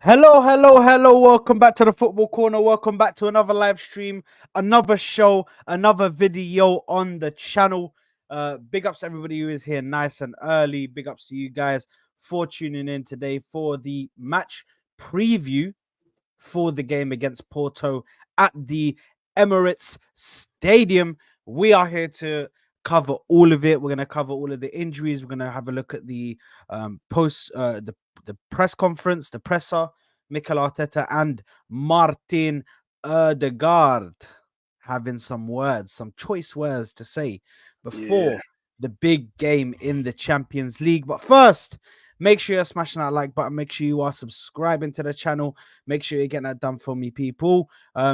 Hello. Welcome back to the Football Corner. Welcome back to another live stream, another show, another video on the channel. Big ups to everybody who is here nice and early. Big ups to you guys for tuning in today for the match preview for the game against Porto at the Emirates Stadium. We are here to cover all of it. We're going to cover all of the injuries. We're going to have a look at the the press conference, the presser, Mikel Arteta and Martin Odegaard having some words, some choice words to say before the big game in the Champions League. But first, make sure you're smashing that like button. Make sure you are subscribing to the channel. Make sure you're getting that done for me, people.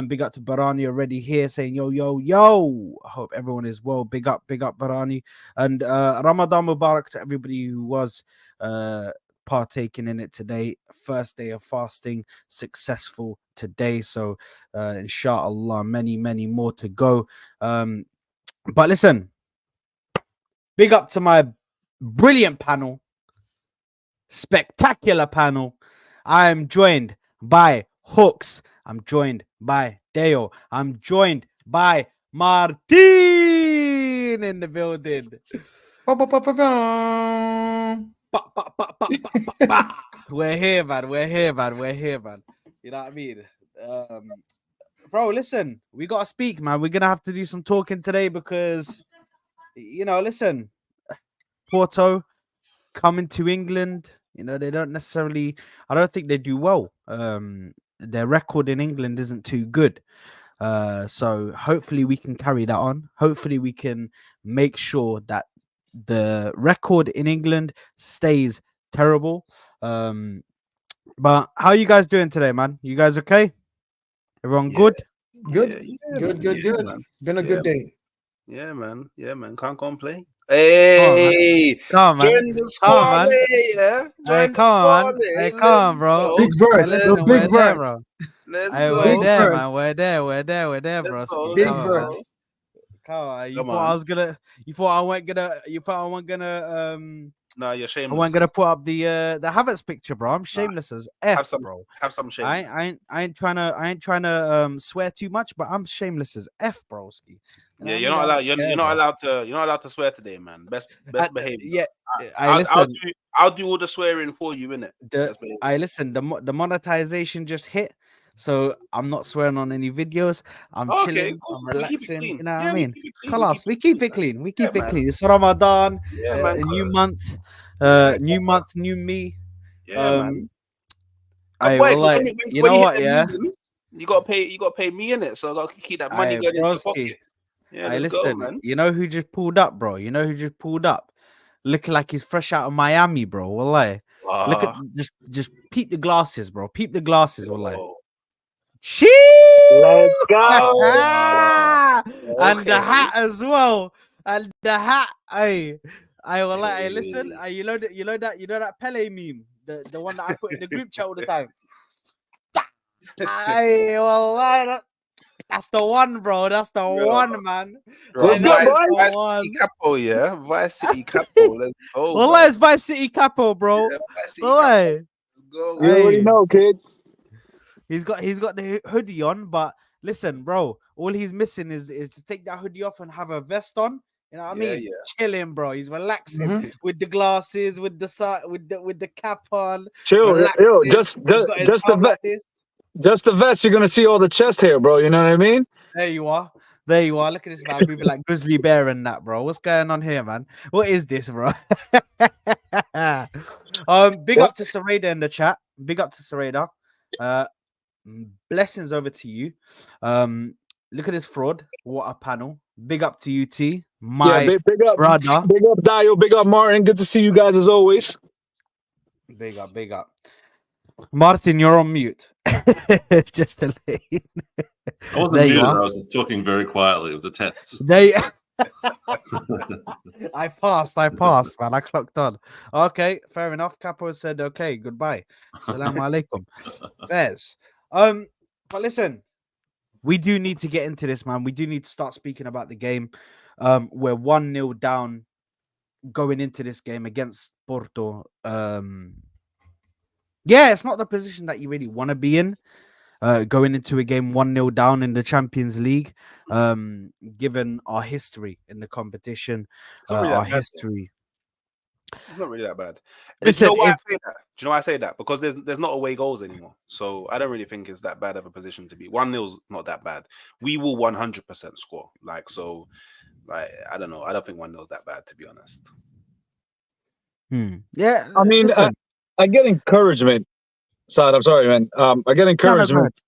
Big up to Barani already here saying yo. I hope everyone is well. Big up Barani. And Ramadan Mubarak to everybody who was partaking in it today. First day of fasting, successful today. So inshallah, many more to go. But listen, big up to my brilliant panel. Spectacular panel. I am joined by Hooks. I'm joined by Deo. I'm joined by Martin in the building. We're here, man. You know what I mean? Bro, listen, we gotta speak, man. We're gonna have to do some talking today because, listen, Porto coming to England. They don't necessarily. I don't think they do well. Their record in England isn't too good. So hopefully we can carry that on. Hopefully we can make sure that the record in England stays terrible. But how are you guys doing today, man? You guys okay? Everyone good? Good. It's been a good day. Yeah, man. Can't complain. Hey, come on, man. Join the squad, yeah. Hey, come on, man. Hey, come on, bro. Big verse. Listen, Big verse. bro. Let's Hey, go. we're there, man. We're there, bro. Big verse. Come on. You Come thought on. I was gonna. You thought I wasn't gonna. No, you're shameless. I wasn't gonna put up the Havertz picture, bro. I'm shameless as f, bro. Have some shame. I ain't trying to swear too much, but I'm shameless as f, broski. Yeah, you're not allowed. You're not allowed to. You're not allowed to swear today, man. Best behavior. Yeah, I'll do all the swearing for you, innit? The monetization just hit, so I'm not swearing on any videos. I'm chilling. Cool. I'm relaxing. You know what I mean? We keep it clean. It's Ramadan. man. New month. New month, new me. Yeah, man. You know what? Yeah. Millions, you gotta pay me in it, so I gotta keep that money going into the pocket. Yeah, listen, go, man. You know who just pulled up, bro? Looking like he's fresh out of Miami, bro. Wallahi. Look at just peep the glasses, bro. Peep the glasses, wallahi. Sheesh! Let's go. And the hat as well. And the hat. Hey, listen. You know that Pele meme, the one that I put in the group chat all the time. Hey, wallahi, that's the one, bro. That's the one, man. Let's go, boys. Vice City Capo, yeah. Vice City Capo. Let's go. Well, it's Vice City Capo, bro. Yeah, Vice City Capo. Let's go. You already know, kids. He's got the hoodie on, but listen, bro. All he's missing is to take that hoodie off and have a vest on. You know what I mean? Yeah. Chilling, bro. He's relaxing with the glasses, with the cap on. Chill, yo, just the vest. Just the vest, you're gonna see all the chest hair, bro. You know what I mean? There you are. Look at this man moving like grizzly bear and that, bro. What's going on here, man? What is this, bro? Big up to Sareda in the chat. Big up to Sareda. Blessings over to you. Look at this fraud. What a panel. Big up to you, T. Big up, brother. Big up, Dio. Big up, Martin. Good to see you guys as always. Big up. Martin, you're on mute. Just a lane. I wasn't muted. I was just talking very quietly. It was a test. I passed, man. I clocked on. Okay, fair enough. Capo said, okay, goodbye. Assalamu alaikum. Fairs. But listen, we do need to get into this, man. We do need to start speaking about the game. We're 1-0 down going into this game against Porto. Yeah, it's not the position that you really want to be in. Going into a game 1-0 down in the Champions League, given our history in the competition, our history. It's not really that bad. But Listen, do you know why I say that? Do you know why I say that? Because there's not away goals anymore. So I don't really think it's that bad of a position to be. 1-0's not that bad. We will 100% score. Like, so, like, I don't know. I don't think 1-0's that bad, to be honest. Yeah, I mean, I get encouragement. Saad, I'm sorry, man. I get encouragement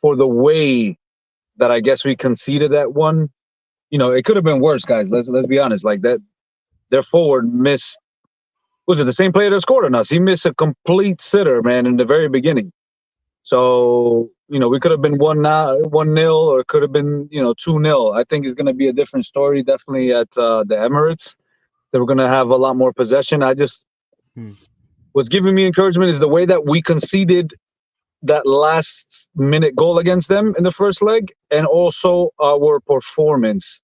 for the way that I guess we conceded that one. You know, it could have been worse, guys. Let's be honest. Like that, their forward missed. Was it the same player that scored on us? He missed a complete sitter, man, in the very beginning. So, you know, we could have been 1-0, or it could have been, 2-0. I think it's going to be a different story, definitely at the Emirates. That we're going to have a lot more possession. I just, what's giving me encouragement is the way that we conceded that last minute goal against them in the first leg, and also our performance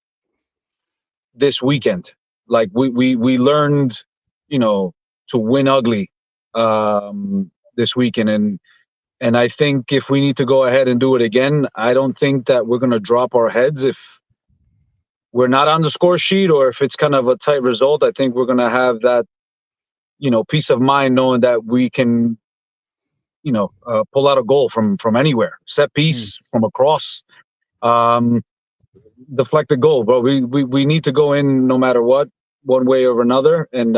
this weekend. Like we learned, to win ugly this weekend, and I think if we need to go ahead and do it again, I don't think that we're going to drop our heads if we're not on the score sheet, or if it's kind of a tight result. I think we're going to have that, peace of mind knowing that we can, pull out a goal from anywhere, set piece, from across, deflect a goal. But we need to go in no matter what, one way or another. And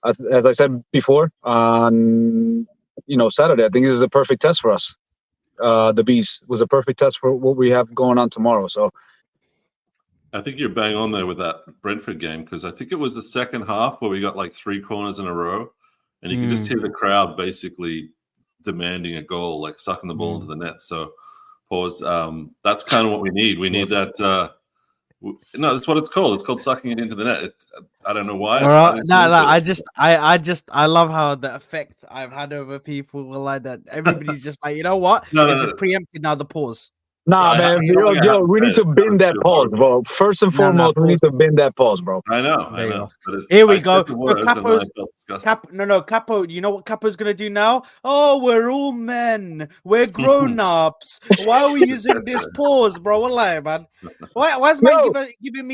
as I said before, on Saturday, I think this is a perfect test for us. The Bees was a perfect test for what we have going on tomorrow. So I think you're bang on there with that Brentford game, because I think it was the second half where we got like 3 corners in a row, and you can just hear the crowd basically demanding a goal, like sucking the ball into the net. So, pause. That's kind of what we need. We need that. No, that's what it's called. It's called sucking it into the net. I don't know why. I love how the effect I've had over people were like that. Everybody's just like, you know what? It's preempted now. The pause. Nah, man, we need to bin that pause, bro. First and foremost, we need to bin that pause, bro. I know. Here we go. Capo, you know what Capo's gonna do now? Oh, we're all men. We're grown-ups. Why are we using this pause, bro? Wallahi, man. Why is man giving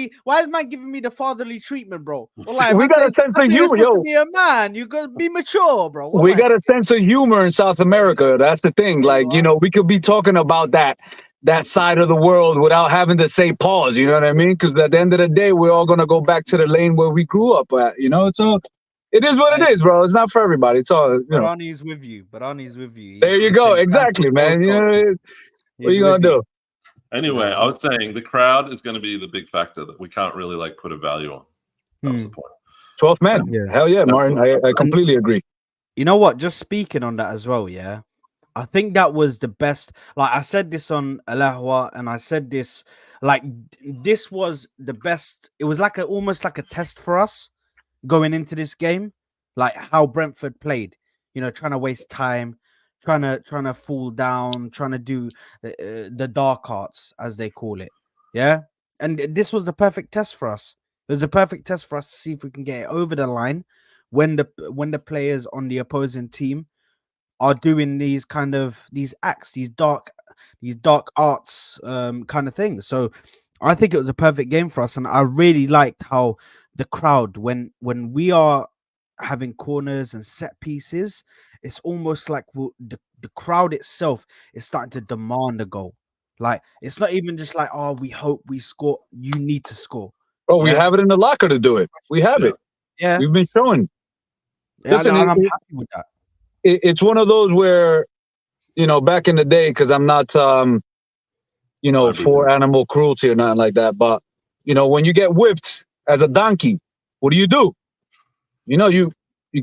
me the fatherly treatment, bro? Wallahi, we got a sense of humor, yo. To be a man, you gotta be mature, bro. We got a sense of humor in South America. That's the thing. Like, we could be talking about that side of the world without having to say pause, you know what I mean? Because at the end of the day, we're all gonna go back to the lane where we grew up at, So it is what it is, bro. It's not for everybody. It's all, Barani's with you. There you go. Exactly, man. What are you gonna do? Anyway, I was saying the crowd is going to be the big factor that we can't really put a value on. That was the point. 12th man. Yeah. Hell yeah, Martin. I completely agree. You know what? Just speaking on that as well, yeah. I think that was the best. Like I said this on Al-Ahwa, and I said this, like this was the best. It was like almost like a test for us going into this game, like how Brentford played. Trying to waste time, trying to fall down, trying to do the dark arts as they call it. Yeah, and this was the perfect test for us. It was the perfect test for us to see if we can get it over the line when the players on the opposing team are doing these acts, these dark arts kind of things. So I think it was a perfect game for us, and I really liked how the crowd, when we are having corners and set pieces, it's almost like the crowd itself is starting to demand a goal. Like it's not even just like, oh, we hope we score. You need to score. Oh, we have it in the locker to do it. We have it. Yeah, we've been showing. Yeah, listen, I'm happy with that. It's one of those where, back in the day, because I'm not, for animal cruelty or nothing like that. But, when you get whipped as a donkey, what do? You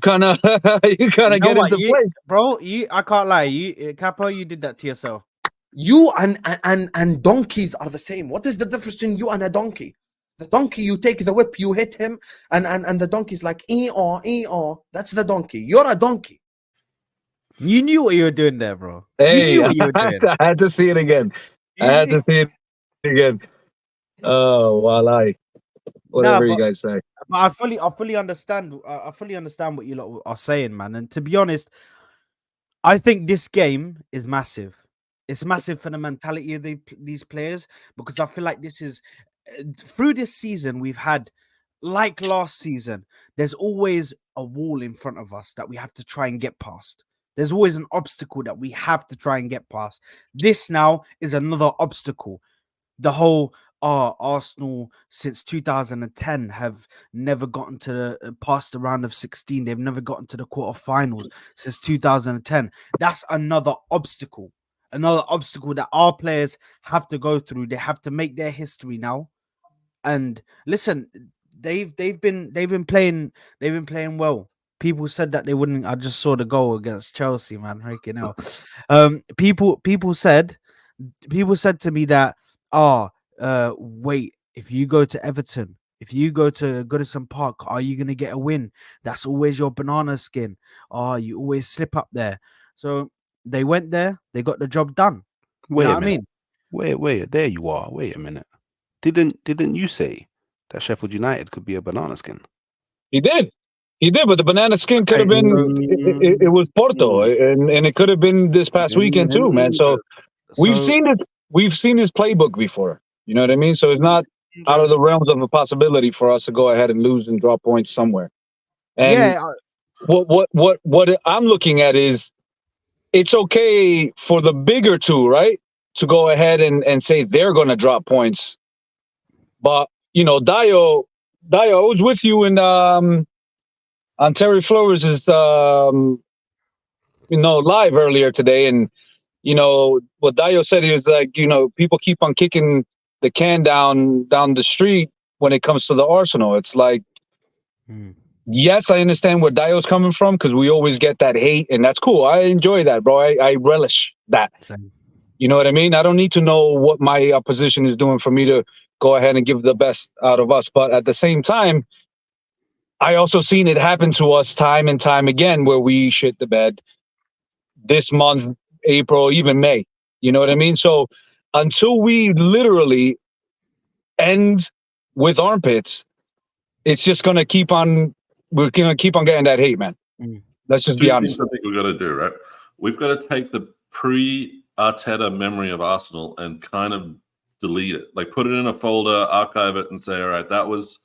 kind of get into place, bro. I can't lie. Capo, you did that to yourself. You and donkeys are the same. What is the difference between you and a donkey? The donkey, you take the whip, you hit him, and the donkey's like, ee-aw. That's the donkey. You're a donkey. You knew what you were doing there, bro. Hey, you knew what you were doing. I had to see it again. Oh, voila. Whatever you guys say. I fully understand. I fully understand what you lot are saying, man. And to be honest, I think this game is massive. It's massive for the mentality of these players, because I feel like this is through this season we've had, like last season, there's always a wall in front of us that we have to try and get past. There's always an obstacle that we have to try and get past. This now is another obstacle. The whole Arsenal since 2010 have never gotten to the past the round of 16. They've never gotten to the quarterfinals since 2010. That's another obstacle. Another obstacle that our players have to go through. They have to make their history now. And listen, they've been playing well. People said that they wouldn't. I just saw the goal against Chelsea, man. Freaking hell. People said to me that, wait, if you go to Everton, if you go to Goodison Park, are you gonna get a win? That's always your banana skin. You always slip up there. So they went there, they got the job done. You Wait know a what I minute. mean? Wait. There you are. Wait a minute. Didn't you say that Sheffield United could be a banana skin? He did, but the banana skin could have Okay, been. It was Porto, and it could have been this past weekend too, man. So we've seen it. We've seen his playbook before. You know what I mean? So it's not out of the realms of a possibility for us to go ahead and lose and drop points somewhere. And yeah, what I'm looking at is, it's okay for the bigger two, right, to go ahead and say they're going to drop points. But, you know, Dio, I was with you in on Terry Flores' live earlier today, and you know what Dio said, he was like, you know, people keep on kicking the can down the street when it comes to the Arsenal. It's like, yes, I understand where Dio's coming from, because we always get that hate, and that's cool. I enjoy that, bro. I relish that. same. You know what I mean? I don't need to know what my opposition is doing for me to go ahead and give the best out of us. But at the same time, I also seen it happen to us time and time again where we shit the bed this month, April, even May. You know what I mean? So until we literally end with armpits, it's just going to keep on, we're going to keep on getting that hate, man. Let's just be Two honest. things I think we've got to do, right? We've got to take the pre-Arteta memory of Arsenal and kind of delete it. Like, put it in a folder, archive it, and say, all right, that was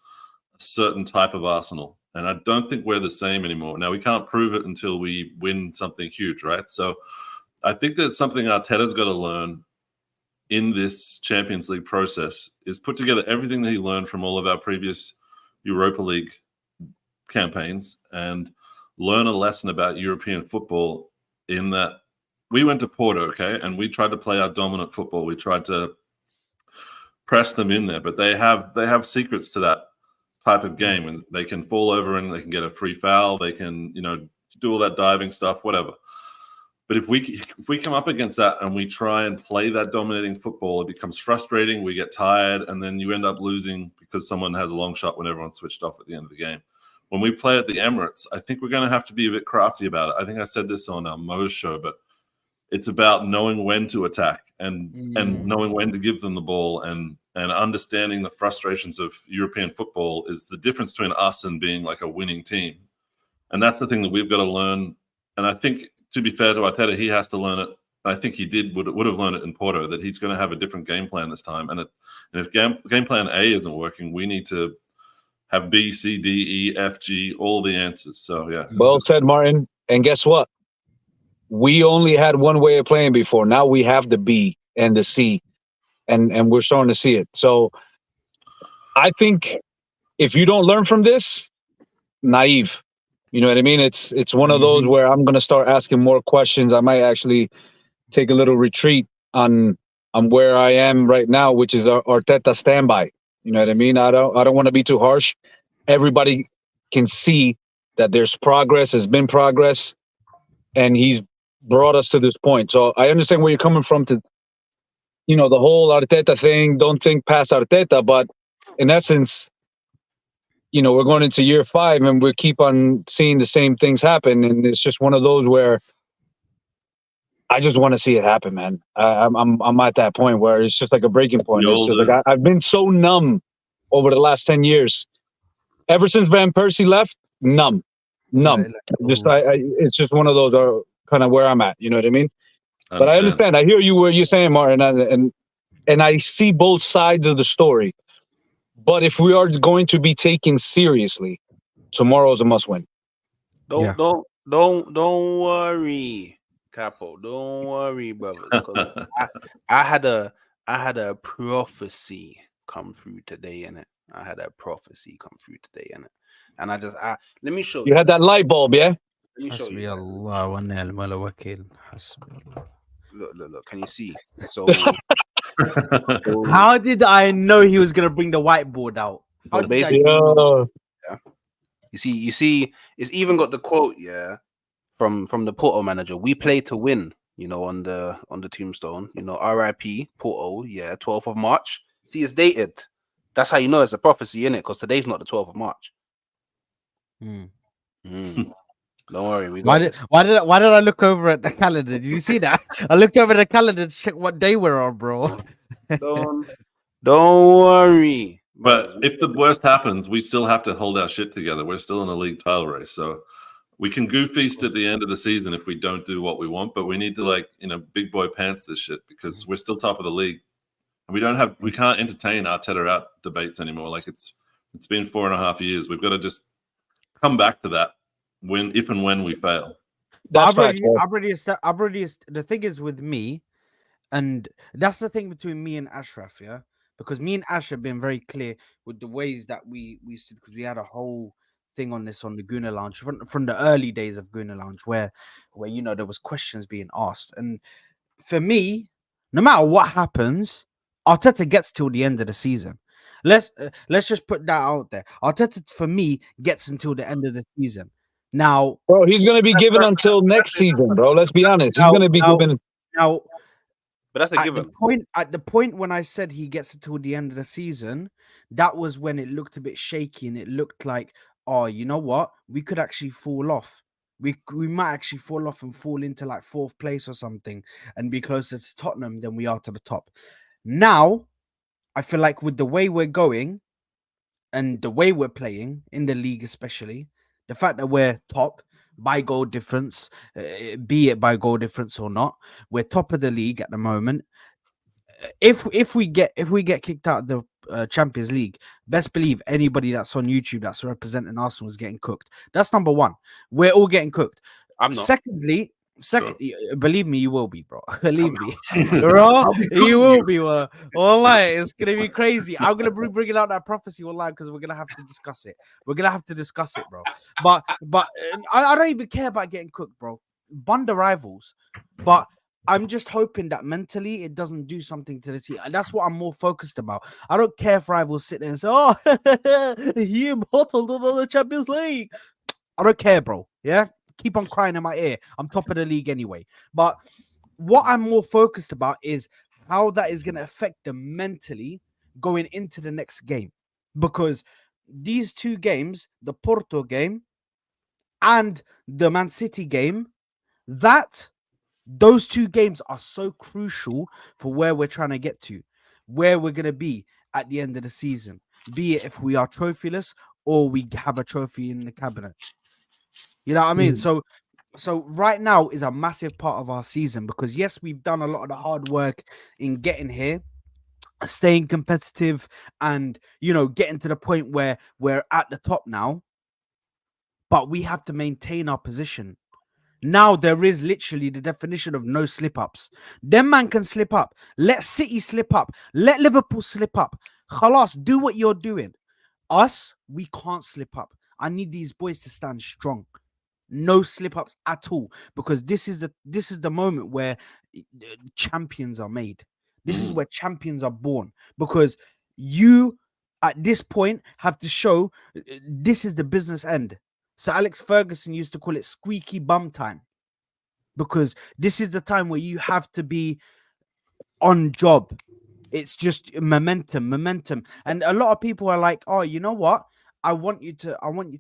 a certain type of Arsenal. And I don't think we're the same anymore. Now, we can't prove it until we win something huge, right? So I think that's something Arteta's got to learn in this Champions League process, is put together everything that he learned from all of our previous Europa League campaigns and learn a lesson about European football, in that we went to Porto, okay, and we tried to play our dominant football. We tried to press them in there, but they have secrets to that type of game, and they can fall over and they can get a free foul. They can, you know, do all that diving stuff, whatever. But if we come up against that and we try and play that dominating football, it becomes frustrating. We get tired, and then you end up losing because someone has a long shot when everyone's switched off at the end of the game. When we play at the Emirates, I think we're going to have to be a bit crafty about it. I think I said this on Mo's show, but it's about knowing when to attack and knowing when to give them the ball, and understanding the frustrations of European football is the difference between us and being like a winning team. And that's the thing that we've got to learn. And I think, to be fair to Arteta, he has to learn it. I think he would have learned it in Porto, that he's going to have a different game plan this time. And if game plan A isn't working, we need to have B, C, D, E, F, G, all the answers. So, yeah. Well said, Martin. And guess what? We only had one way of playing before. Now we have the B and the C, and we're starting to see it. So I think if you don't learn from this, naive. You know what I mean? It's one of those where I'm going to start asking more questions. I might actually take a little retreat on where I am right now, which is Arteta standby. You know what I mean? I don't want to be too harsh. Everybody can see that there's progress, has been progress, and he's brought us to this point. So I understand where you're coming from to, you know, the whole Arteta thing. Don't think past Arteta, but in essence, you know, we're going into year 5 and we keep on seeing the same things happen. And it's just one of those where I just want to see it happen, man. I'm at that point where it's just like a breaking point. It's just like I've been so numb over the last 10 years. Ever since Van Persie left, numb. Just it's just one of those kind of where I'm at. You know what I mean? But I understand. understand. I hear you what you're saying, Martin, and I see both sides of the story. But if we are going to be taken seriously, tomorrow is a must win. Yeah. Don't worry, Capo. Don't worry, brothers. 'Cause I had a prophecy come through today in it. I had a prophecy come through today in it, and let me show You you had that this. light bulb, yeah? Let me show you حسبي guys. Let me الله show you. ونعم الوكيل. حسبي الله. Look. Can you see? So, How did I know he was gonna bring the whiteboard out? How so did I basically, know? Yeah. you see, it's even got the quote, yeah, from the Porto manager. We play to win, on the tombstone, R.I.P. Porto, yeah, 12th of March. See, it's dated. That's how you know it's a prophecy, innit? Because today's not the 12th of March. Hmm. Don't worry, we Why got did this. why did I look over at the calendar? Did you see that? I looked over the calendar to check what day we're on, bro. Don't worry, But brothers. if the worst happens, we still have to hold our shit together. We're still in a league title race, so we can goof feast at the end of the season if we don't do what we want. But we need to big boy pants this shit because we're still top of the league, and we can't entertain Arteta out debates anymore. Like it's been 4.5 years. We've got to just come back to that if and when we fail. That's facts, bro. The thing is with me, and that's the thing between me and Ashraf, yeah, because me and Ash have been very clear with the ways that we stood, because we had a whole thing on this on the Guna Lounge from the early days of Guna Lounge, where there was questions being asked, and for me, no matter what happens, Arteta gets till the end of the season. Let's just put that out there. Arteta, for me, gets until the end of the season. Now, Bro, he's going to be given until next season, bro. Let's be honest. He's going to be given. Now, But that's a at given. the point when I said he gets until the end of the season, that was when it looked a bit shaky and it looked like, oh, you know what? We could actually fall off. We might actually fall off and fall into like 4th place or something and be closer to Tottenham than we are to the top. Now, I feel like with the way we're going and the way we're playing in the league, especially the fact that we're top by goal difference, be it by goal difference or not, we're top of the league at the moment. If we get kicked out of the Champions League, best believe anybody that's on YouTube that's representing Arsenal is getting cooked. That's number one. We're all getting cooked. I'm not. Secondly, believe me, you will be, bro. Believe me, Bro, you will be. Wallahi, it's gonna be crazy. I'm gonna bring it out that prophecy, wallahi, because we're gonna have to discuss it. We're gonna have to discuss it, bro. But I don't even care about getting cooked, bro. Bun the rivals, but I'm just hoping that mentally it doesn't do something to the team. And that's what I'm more focused about. I don't care if rivals sit there and say, oh, you bottled the Champions League. I don't care, bro. Yeah? Keep on crying in my ear. I'm top of the league anyway. But what I'm more focused about is how that is going to affect them mentally going into the next game. Because these two games, the Porto game and the Man City game, those two games are so crucial for where we're trying to get to, where we're going to be at the end of the season, be it if we are trophyless or we have a trophy in the cabinet. You know what I mean? So right now is a massive part of our season because, yes, we've done a lot of the hard work in getting here, staying competitive and, getting to the point where we're at the top now, but we have to maintain our position. Now there is literally the definition of no slip ups. Them man can slip up. Let City slip up. Let Liverpool slip up. Khalas, do what you're doing. Us, we can't slip up. I need these boys to stand strong. No slip ups at all, because this is the moment where champions are made. This is where champions are born, because you at this point have to show this is the business end. So Alex Ferguson used to call it squeaky bum time, because this is the time where you have to be on job. It's just momentum. And a lot of people are like, oh, you know what? I want you to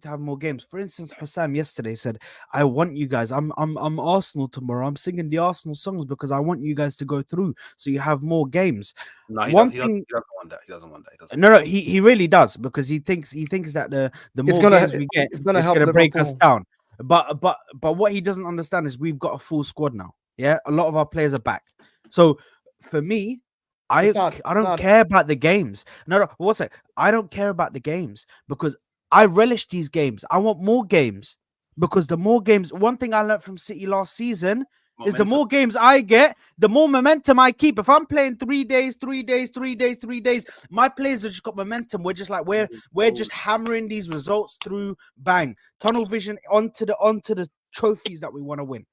have more games. For instance, Hussam yesterday said, I want you guys, I'm Arsenal tomorrow. I'm singing the Arsenal songs because I want you guys to go through so you have more games. No, he One doesn't thing, want that. He doesn't want that. no, he really does, because he thinks that the more games we get, it's gonna it's help gonna break us Liverpool. down. But what he doesn't understand is we've got a full squad now. Yeah, a lot of our players are back. So for me, I don't care about the games. No, what's it? I don't care about the games because I relish these games. I want more games because the more games. One thing I learned from City last season is the more games I get, the more momentum I keep. If I'm playing 3 days, 3 days, 3 days, 3 days, my players have just got momentum. We're just like we're just hammering these results through. Bang, tunnel vision onto the trophies that we want to win.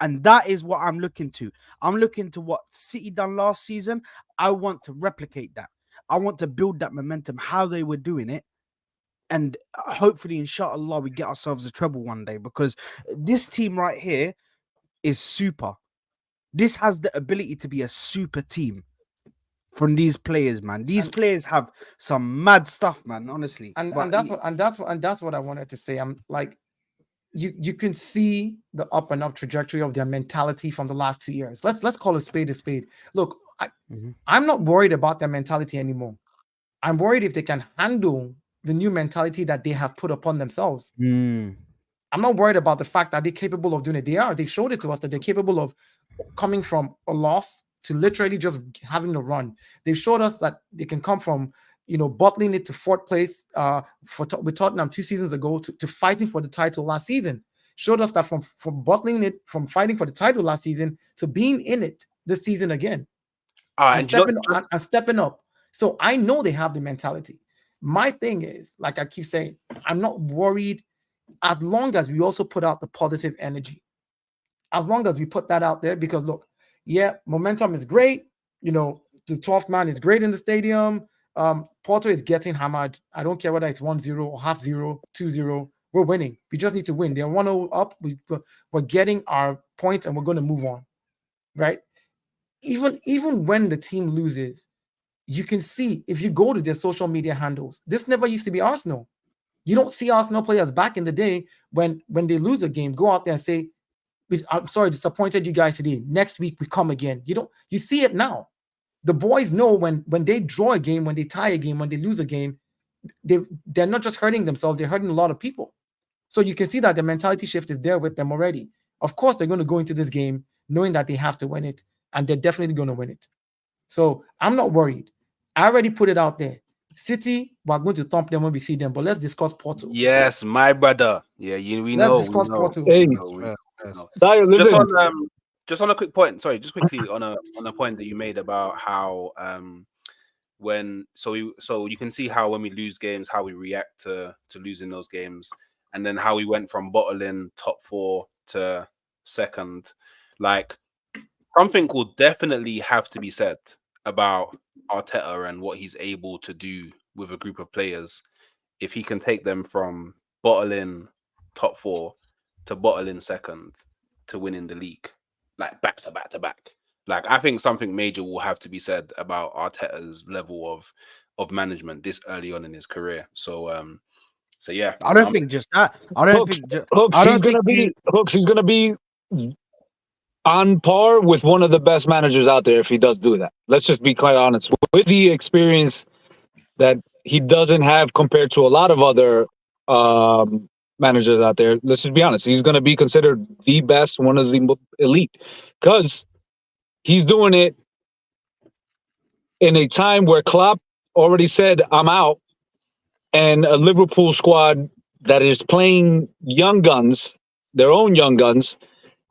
And that is what I'm looking to. I'm looking to what City done last season. I want to replicate that. I want to build that momentum, how they were doing it. And hopefully, inshallah, we get ourselves a treble one day because this team right here is super. This has the ability to be a super team from these players, man. These players have some mad stuff, man, honestly. And that's what I wanted to say. I'm like, you can see the up and up trajectory of their mentality from the last 2 years. Let's call a spade a spade. Look, I'm not worried about their mentality anymore. I'm worried if they can handle the new mentality that they have put upon themselves. I'm not worried about the fact that they're capable of doing it. They are. They've showed it to us that they're capable of coming from a loss to literally just having to run. They've showed us that they can come from, bottling it to fourth place with Tottenham 2 seasons ago to fighting for the title last season. Showed us that from bottling it, from fighting for the title last season to being in it this season again. And stepping up. So I know they have the mentality. My thing is, like I keep saying, I'm not worried as long as we also put out the positive energy. As long as we put that out there, because look, yeah, momentum is great. The 12th man is great in the stadium. Porto is getting hammered. I don't care whether it's 1-0 or 0.5, 2-0. We're winning. We just need to win. They're 1-0 up. We're getting our point and we're going to move on. Right? Even when the team loses, you can see if you go to their social media handles, this never used to be Arsenal. You don't see Arsenal players back in the day when they lose a game, go out there and say, I'm sorry, disappointed you guys today. Next week we come again. You see it now. The boys know when they draw a game, when they tie a game, when they lose a game, they're not just hurting themselves, they're hurting a lot of people. So you can see that the mentality shift is there with them already. Of course, they're going to go into this game knowing that they have to win it, and they're definitely going to win it. So I'm not worried. I already put it out there. City, we're going to thump them when we see them, but let's discuss Porto. Yes, my brother. Yeah, let's discuss Porto. Hey, just on a quick point. Sorry, just quickly on a point that you made about how so you can see how when we lose games, how we react to losing those games, and then how we went from bottling top 4 to second. Like, something will definitely have to be said about Arteta and what he's able to do with a group of players if he can take them from bottling top 4 to bottling second to winning the league, like back to back to back. Like, I think something major will have to be said about Arteta's level of management this early on in his career. So yeah, I don't think just that. I don't think he's gonna be on par with one of the best managers out there if he does do that. Let's just be quite honest. With the experience that he doesn't have compared to a lot of other managers out there, let's just be honest. He's going to be considered the best, one of the elite, because he's doing it in a time where Klopp already said, I'm out, and a Liverpool squad that is playing young guns, their own young guns,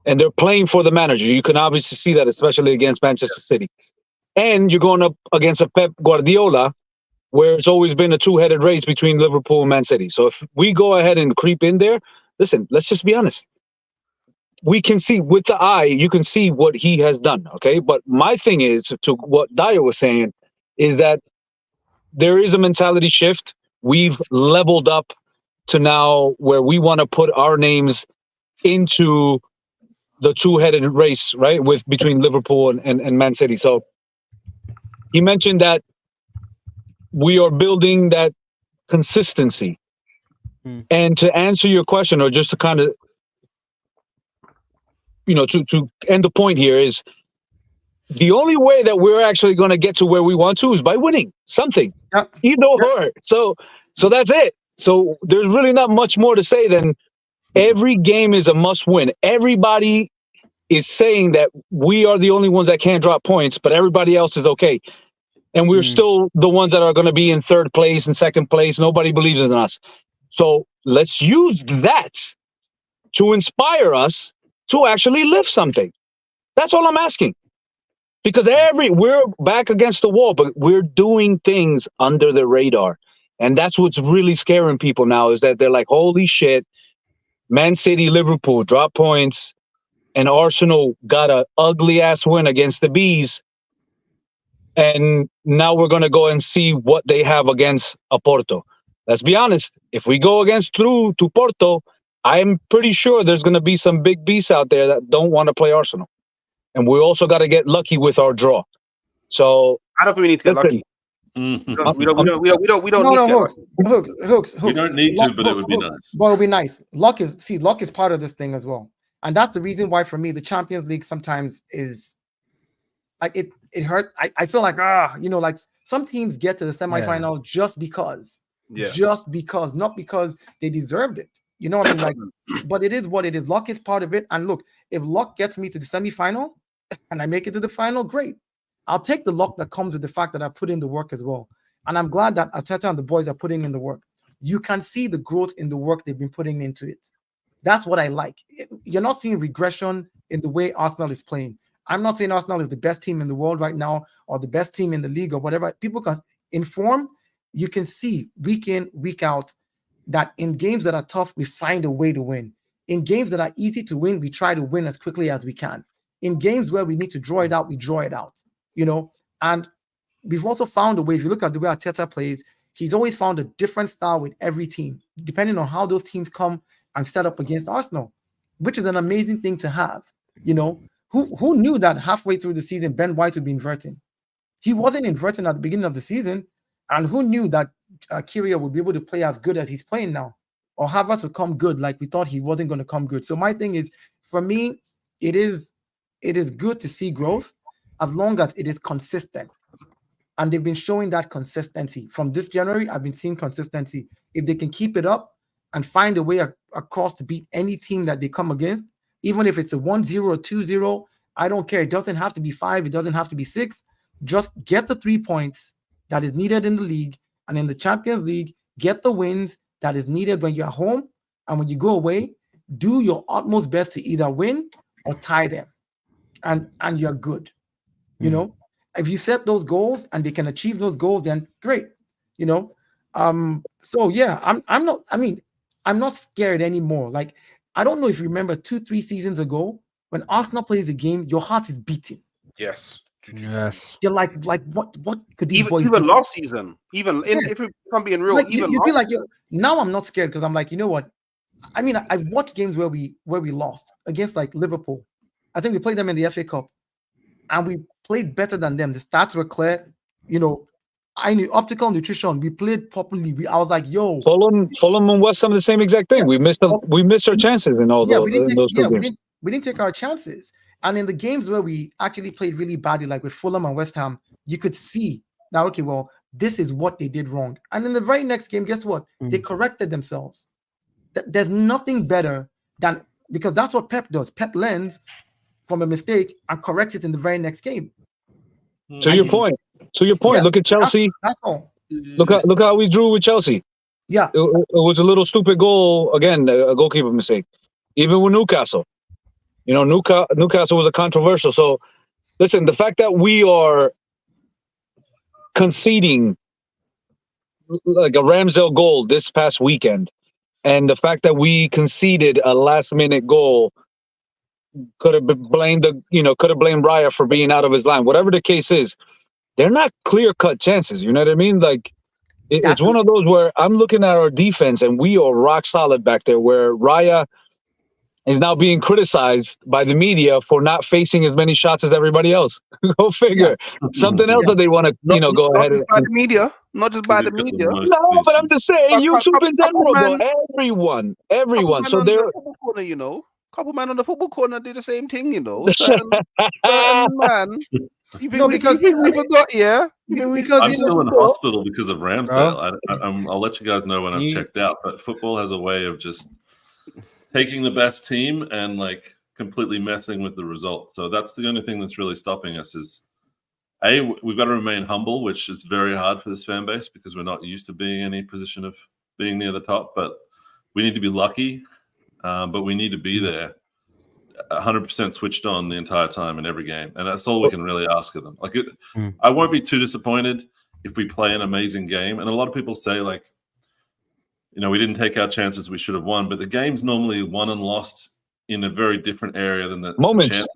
and they're playing for the manager. You can obviously see that, especially against Manchester City. And you're going up against a Pep Guardiola, where it's always been a two-headed race between Liverpool and Man City. So if we go ahead and creep in there, listen, let's just be honest. We can see with the eye, you can see what he has done, okay? But my thing is, to what Dyer was saying, is that there is a mentality shift. We've leveled up to now where we want to put our names into the two-headed race, right, with between Liverpool and Man City. So he mentioned that we are building that consistency. And to answer your question, or just to kind of, to end the point here, is the only way that we're actually going to get to where we want to is by winning something, either or. So that's it. So there's really not much more to say than Every game is a must win. Everybody is saying that we are the only ones that can't drop points, but everybody else is okay. And we're still the ones that are going to be in third place and second place. Nobody believes in us. So let's use that to inspire us to actually lift something. That's all I'm asking. Because we're back against the wall, but we're doing things under the radar. And that's what's really scaring people now, is that they're like, holy shit, Man City, Liverpool drop points, and Arsenal got an ugly ass win against the Bees. And now we're going to go and see what they have against a Porto. Let's be honest. If we go through to Porto, I'm pretty sure there's going to be some big beasts out there that don't want to play Arsenal. And we also got to get lucky with our draw. So I don't think we need to get lucky. Mhm. We don't need to get lucky. Hooks. You don't need to, but it would be nice. But it would be nice. Luck is part of this thing as well. And that's the reason why, for me, the Champions League sometimes is like it hurt. I feel like, like some teams get to the semifinal just because. Yeah. Just because, not because they deserved it. You know what I mean? Like, but it is what it is. Luck is part of it. And look, if luck gets me to the semifinal and I make it to the final, great. I'll take the luck that comes with the fact that I put in the work as well. And I'm glad that Arteta and the boys are putting in the work. You can see the growth in the work they've been putting into it. That's what I like. You're not seeing regression in the way Arsenal is playing. I'm not saying Arsenal is the best team in the world right now or the best team in the league or whatever. People can inform. You can see week in, week out that in games that are tough, we find a way to win. In games that are easy to win, we try to win as quickly as we can. In games where we need to draw it out, we draw it out. And we've also found a way. If you look at the way Arteta plays, he's always found a different style with every team, depending on how those teams come and set up against Arsenal, which is an amazing thing to have. Who knew that halfway through the season, Ben White would be inverting? He wasn't inverting at the beginning of the season. And who knew that Kyria would be able to play as good as he's playing now? Or Havertz would come good like we thought he wasn't going to come good. So my thing is, for me, it is good to see growth as long as it is consistent. And they've been showing that consistency. From this January, I've been seeing consistency. If they can keep it up and find a way across to beat any team that they come against, even if it's a 1-0 or 2-0, I don't care. It doesn't have to be 5. It doesn't have to be 6. Just get the 3 points that is needed in the league, and in the Champions League, get the wins that is needed when you're home, and when you go away, do your utmost best to either win or tie them, and you're good. If you set those goals and they can achieve those goals, then great. So yeah, I'm not scared anymore. Like, I don't know if you remember 2-3 seasons ago when Arsenal plays a game, your heart is beating. Yes. You're like what could these boys even do? last season, if I'm being real, like, even you feel like now I'm not scared because I'm like, you know what? I mean, I've watched games where we lost against like Liverpool. I think we played them in the FA Cup and we played better than them. The stats were clear. I knew optical nutrition. We played properly. I was like, yo, Fulham and West Ham the same exact thing. Yeah. We missed our chances in all those games. We didn't take our chances. And in the games where we actually played really badly, like with Fulham and West Ham, you could see that, okay, well, this is what they did wrong. And in the very next game, guess what? They corrected themselves. There's nothing better than, because that's what Pep does. Pep learns from a mistake and corrects it in the very next game. To your point, look at Chelsea. That's all. Look how we drew with Chelsea. Yeah. It was a little stupid goal. Again, a goalkeeper mistake. Even with Newcastle. Newcastle was a controversial. So, listen, the fact that we are conceding like a Ramsdale goal this past weekend, and the fact that we conceded a last-minute goal could have blamed Raya for being out of his line. Whatever the case is, they're not clear-cut chances. You know what I mean? Like, it's one of those where I'm looking at our defense, and we are rock solid back there, where Raya is now being criticized by the media for not facing as many shots as everybody else. Go figure. Yeah. Something else that they want to, go ahead. Not just by the media. Not just by the media. No, but I'm just saying, YouTube in general, bro. Everyone. So they're couple man on the football corner did the same thing, Certain man. You think we forgot? Yeah. I'm still in hospital because of Ramsdale. I'll let you guys know when I'm checked out. But football has a way of just taking the best team and like completely messing with the result. So that's the only thing that's really stopping us is we've got to remain humble, which is very hard for this fan base because we're not used to being in any position of being near the top. But we need to be lucky, but we need to be there 100% switched on the entire time in every game. And that's all we can really ask of them. Like, I won't be too disappointed if we play an amazing game. And a lot of people say, like, you know, we didn't take our chances, we should have won. But the game's normally won and lost in a very different area than the chances.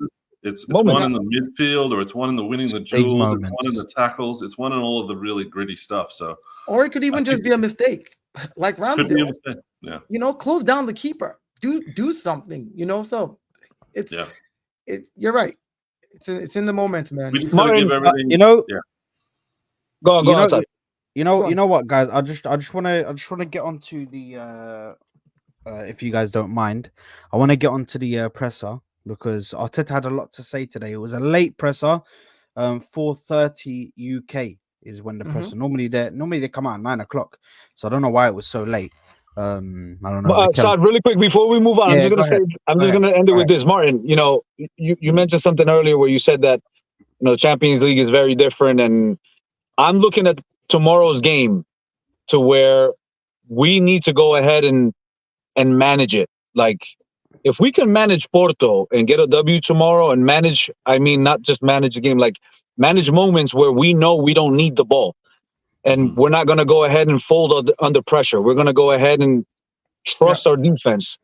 It's one in the midfield, or it's one in the winning the duels, it's one in the tackles, it's one in all of the really gritty stuff. So, or it could even just be a mistake, like Ramsdale. Yeah, you know, close down the keeper, do something. You know, so it's you're right. It's in the moment, man. We just gotta give everything. You know, go outside. You know what, guys? I just wanna get onto the if you guys don't mind, I want to get onto the presser because Arteta had a lot to say today. It was a late presser, 4:30 UK is when the presser normally they come out at 9 o'clock. So I don't know why it was so late. I don't know. Saad, really quick before we move on, I'm just gonna end it with this, Martin. You know, you mentioned something earlier where you said that the Champions League is very different, and I'm looking at tomorrow's game to where we need to go ahead and manage it. Like, if we can manage Porto and get a W tomorrow and manage, I mean, not just manage the game, like manage moments where we know we don't need the ball. And we're not going to go ahead and fold under pressure. We're going to go ahead and trust our defense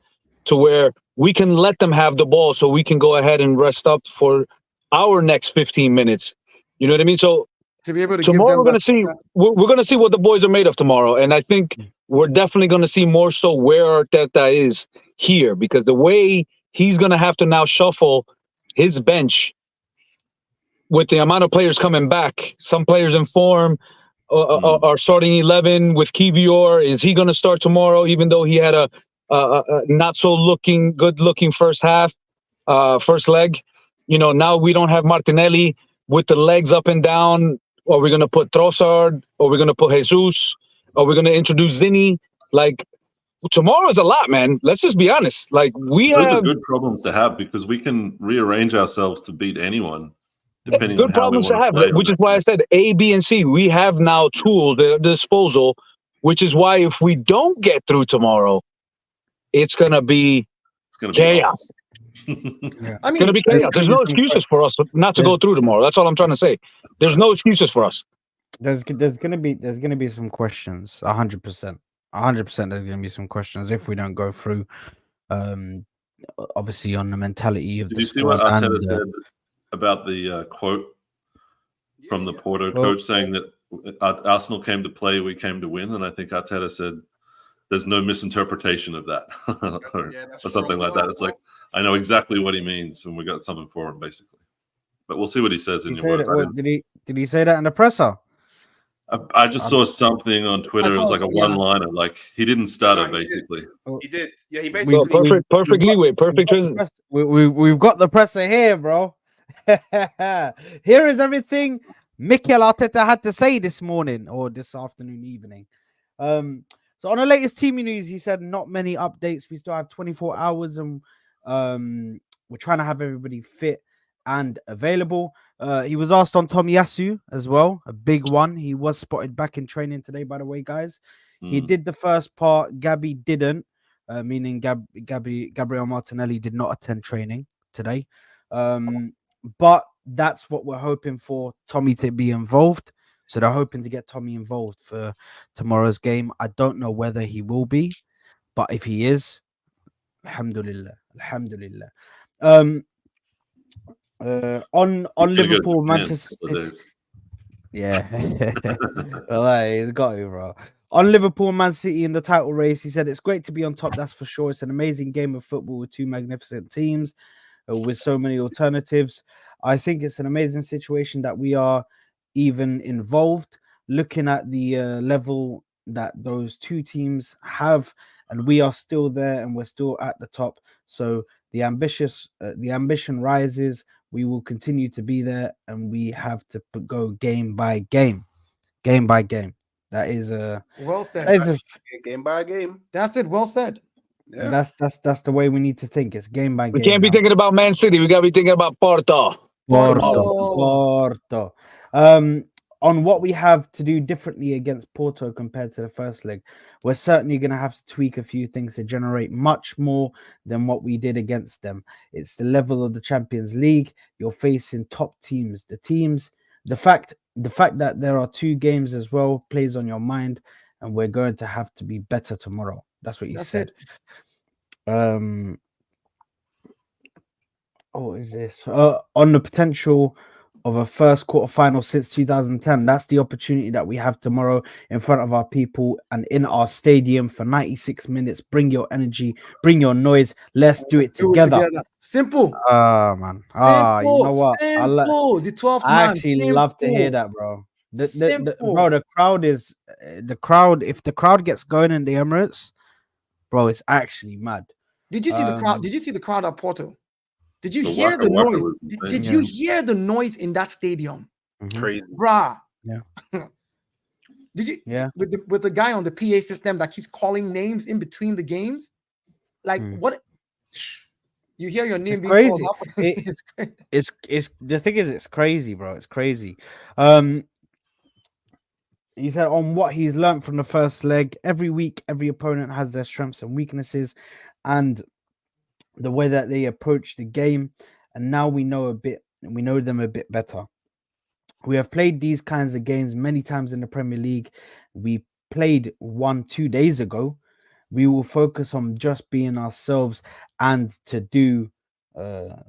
to where we can let them have the ball so we can go ahead and rest up for our next 15 minutes. You know what I mean? So to be able to tomorrow we're going to see we're going to see what the boys are made of tomorrow. And I think we're definitely going to see more so where Arteta is here, because the way he's going to have to now shuffle his bench with the amount of players coming back, some players in form, are starting 11 with Kivior. Is he going to start tomorrow, even though he had a not so good looking first half, first leg? You know, now we don't have Martinelli with the legs up and down. Are we going to put Trossard? Are we going to put Jesus? Are we going to introduce Zinni? Like, tomorrow is a lot, man. Let's just be honest. Like, those are good problems to have because we can rearrange ourselves to beat anyone. Depending good on how problems to have, play which is why I said A, B, and C. We have now tools at disposal, which is why if we don't get through tomorrow, it's gonna be chaos. I mean, it's gonna be chaos. There's no excuses for us not to go through tomorrow. That's all I'm trying to say. There's no excuses for us. There's gonna be some questions. 100%. 100%. There's gonna be some questions if we don't go through. Obviously on the mentality of. Did you see what Arteta said about the quote from the Porto coach saying that Arsenal came to play, we came to win? And I think Arteta said there's no misinterpretation of that or something like that. It's like, I know exactly what he means and we got something for him, basically. But we'll see what he says in your words. Did he say that in the presser? I just saw something on Twitter. It was like a one-liner. Like, he didn't stutter, basically. He did. Yeah, he basically... Perfect leeway. Perfect transition. We've got the presser here, bro. Here is everything Mikel Arteta had to say this morning or this afternoon, evening. So on the latest team news, he said not many updates. We still have 24 hours and we're trying to have everybody fit and available. He was asked on Tomiyasu as well, a big one. He was spotted back in training today, by the way, guys. He did the first part. Gabby didn't, meaning Gabriel Martinelli did not attend training today. But that's what we're hoping for, Tommy to be involved. So they're hoping to get Tommy involved for tomorrow's game. I don't know whether he will be, but if he is, alhamdulillah. On Liverpool, Manchester City. Yeah. Well, he's got you, bro. On Liverpool, Man City in the title race, he said, it's great to be on top, that's for sure. It's an amazing game of football with two magnificent teams. With so many alternatives. I think it's an amazing situation that we are even involved, looking at the level that those two teams have, and we are still there and we're still at the top. So the ambition rises. We will continue to be there, and we have to go game by game. That is well said. Game by game. That's it. Well said. Yeah. That's the way we need to think. It's game by game. We can't be now. thinking about Man City. We got to be thinking about Porto. Porto. On what we have to do differently against Porto compared to the first leg, we're certainly going to have to tweak a few things to generate much more than what we did against them. It's the level of the Champions League. You're facing top teams. The fact that there are 2 games as well plays on your mind, and we're going to have to be better tomorrow. That's what you said. What is this? On the potential of a first quarterfinal since 2010. That's the opportunity that we have tomorrow in front of our people and in our stadium for 96 minutes. Bring your energy, bring your noise. Let's do it together. Simple. Man. You know what? Simple. The 12th I man. actually Simple. love to hear that, bro. Simple. The crowd is the crowd. If the crowd gets going in the Emirates, bro, it's actually mad. Did you see the crowd? Did you see the crowd at Porto? Did you The hear the waka noise? was Did you hear the noise in that stadium? Crazy. Bruh. Yeah. Did you? Yeah. With the guy on the PA system that keeps calling names in between the games, like what? You hear your name It's being crazy. called up. It's crazy. It's the thing is, it's crazy, bro. It's crazy. He said on what he's learned from the first leg. Every week, every opponent has their strengths and weaknesses, and the way that they approach the game. And now we know them a bit better. We have played these kinds of games many times in the Premier League. We played 1-2 days ago. We will focus on just being ourselves and to do more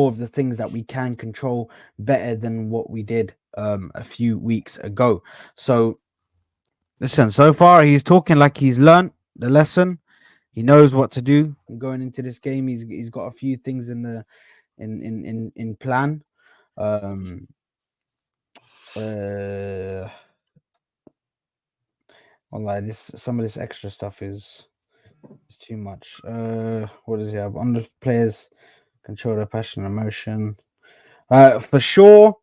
of the things that we can control better than what we did a few weeks ago. So listen, so far he's talking like he's learned the lesson. He knows what to do going into this game. He's got a few things in plan. Some of this extra stuff is too much. What does he have? Under players control their passion and emotion. For sure.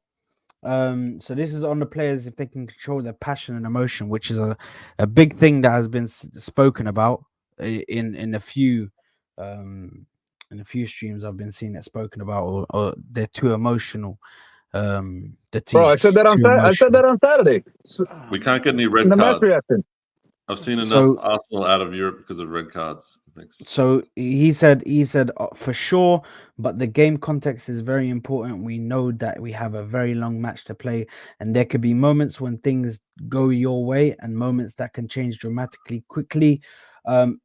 So this is on the players if they can control their passion and emotion, which is a big thing that has been spoken about in a few streams I've been seeing it spoken about, or they're too emotional. The team. Bro, I said that on Saturday. We can't get any In red the match cards. reaction. I've seen enough Arsenal out of Europe because of red cards. So he said for sure, but the game context is very important. We know that we have a very long match to play, and there could be moments when things go your way and moments that can change dramatically quickly.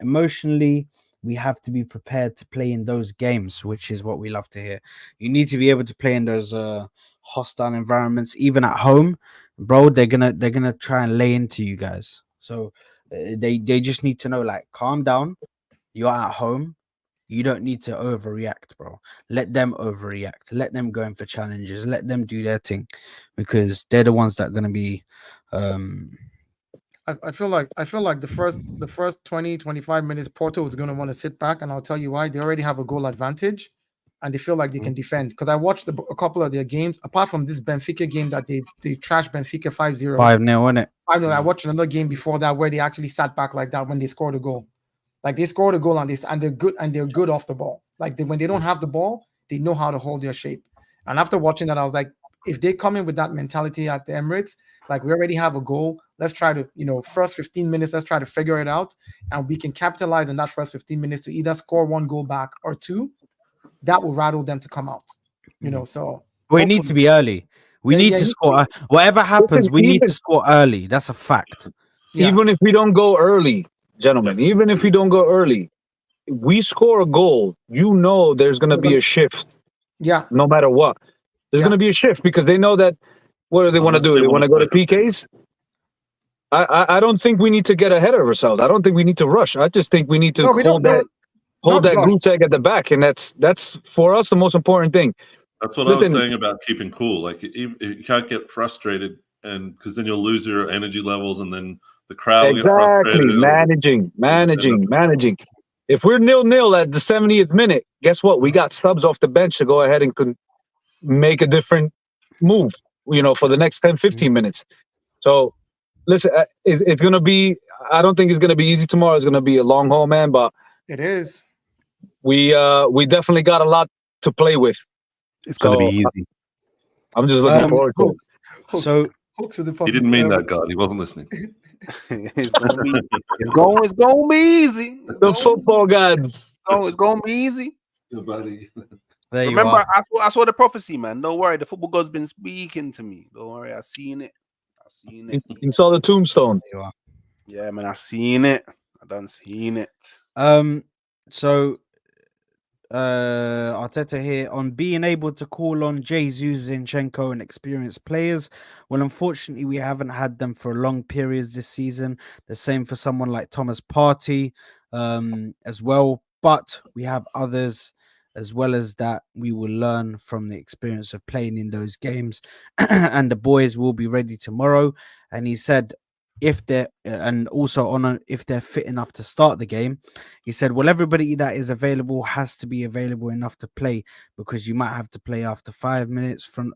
Emotionally, we have to be prepared to play in those games, which is what we love to hear. You need to be able to play in those hostile environments, even at home, bro. They're gonna try and lay into you guys. So they just need to know, like, calm down. You're at home. You don't need to overreact, bro. Let them overreact. Let them go in for challenges. Let them do their thing, because they're the ones that are gonna be. I feel like the first 20-25 minutes, Porto is going to want to sit back, and I'll tell you why. They already have a goal advantage, and they feel like they can defend. Because I watched a couple of their games, apart from this Benfica game that they trashed Benfica 5-0. 5-0, wasn't it? 5-0. I watched another game before that where they actually sat back like that when they scored a goal. Like, they scored a goal on this, and they're good off the ball. Like, when they don't have the ball, they know how to hold their shape. And after watching that, I was like, if they come in with that mentality at the Emirates, like, we already have a goal, let's try to, first 15 minutes, let's try to figure it out, and we can capitalize on that first 15 minutes to either score 1 goal back or 2. That will rattle them to come out. So we need to be early. We need to score. Whatever happens, we need to score early. That's a fact. Yeah. Even if we don't go early, gentlemen, even if we don't go early, we score a goal, there's going to be a shift. Yeah. No matter what. There's going to be a shift, because they know that, what do they want to do? They want to go to PKs? I don't think we need to get ahead of ourselves. I don't think we need to rush. I just think we need to hold that goose egg at the back, and that's for us the most important thing. That's what I was saying about keeping cool. Like, you can't get frustrated, and because then you'll lose your energy levels, and then the crowd will get frustrated. Managing. If we're 0-0 at the 70th minute, guess what? We got subs off the bench to go ahead and make a different move, for the next 10-15 minutes. So listen, it's going to be, I don't think it's going to be easy tomorrow. It's going to be a long haul, man. But It is. we definitely got a lot to play with. It's gonna be So, easy. I'm just looking forward to it. So He didn't mean that, God. He wasn't listening. It's gonna be easy. The football gods. It's gonna be easy. Buddy. there you Remember, are. I saw the prophecy, man. Don't worry, the football god's been speaking to me. Don't worry, I seen it. You saw the tombstone. There you are. Yeah, man, I seen it. I done seen it. So Arteta here on being able to call on Jesus, Zinchenko and experienced players. Well, unfortunately, we haven't had them for long periods this season. The same for someone like Thomas Partey as well. But we have others as well as that. We will learn from the experience of playing in those games, and the boys will be ready tomorrow. And he said, if they're and also on if they're fit enough to start the game, he said, well, everybody that is available has to be available enough to play, because you might have to play after 5 minutes from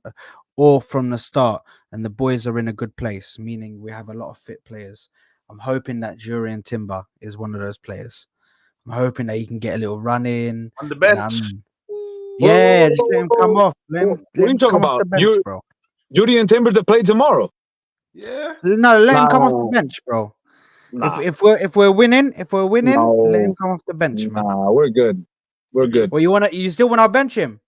the start, and the boys are in a good place, meaning we have a lot of fit players. I'm hoping that Jurriën Timber is one of those players. I'm hoping that he can get a little run in On the bench. Yeah, just let him come off. Let What him are you talking come off the about? bench, bro. Judy and Timber to play tomorrow. Yeah. No, let him come off the Nah. bench, bro. Nah, If we're winning, let him No. come off the bench, man. nah, we're good. We're good. Well, you still want to bench him?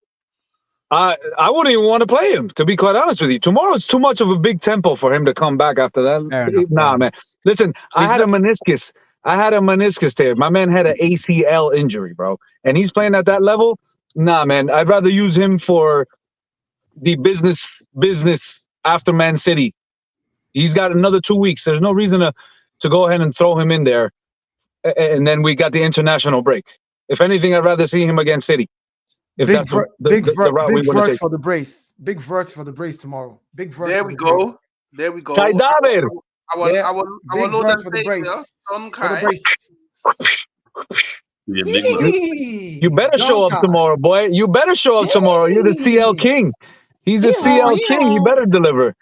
I wouldn't even want to play him, to be quite honest with you. Tomorrow's too much of a big tempo for him to come back after that. Fair enough, Nah, fair man. Listen, I He's had a meniscus. I had a meniscus tear. My man had an ACL injury, bro. And he's playing at that level. Nah, man. I'd rather use him for the business after Man City. He's got another 2 weeks. There's no reason to go ahead and throw him in there. And then we got the international break. If anything, I'd rather see him against City. If Big that's ver- the big ver- route we big want to verse take. for the brace. Big verse for the brace tomorrow. Big verse. There for we the brace. go. There we go. Kai David. Our Big Lord verse and for the Savior, brace. Son For the Kai. brace. The enigma. You better show up tomorrow, boy. You better show up tomorrow. You're the CL King. He's the CL King. You better deliver.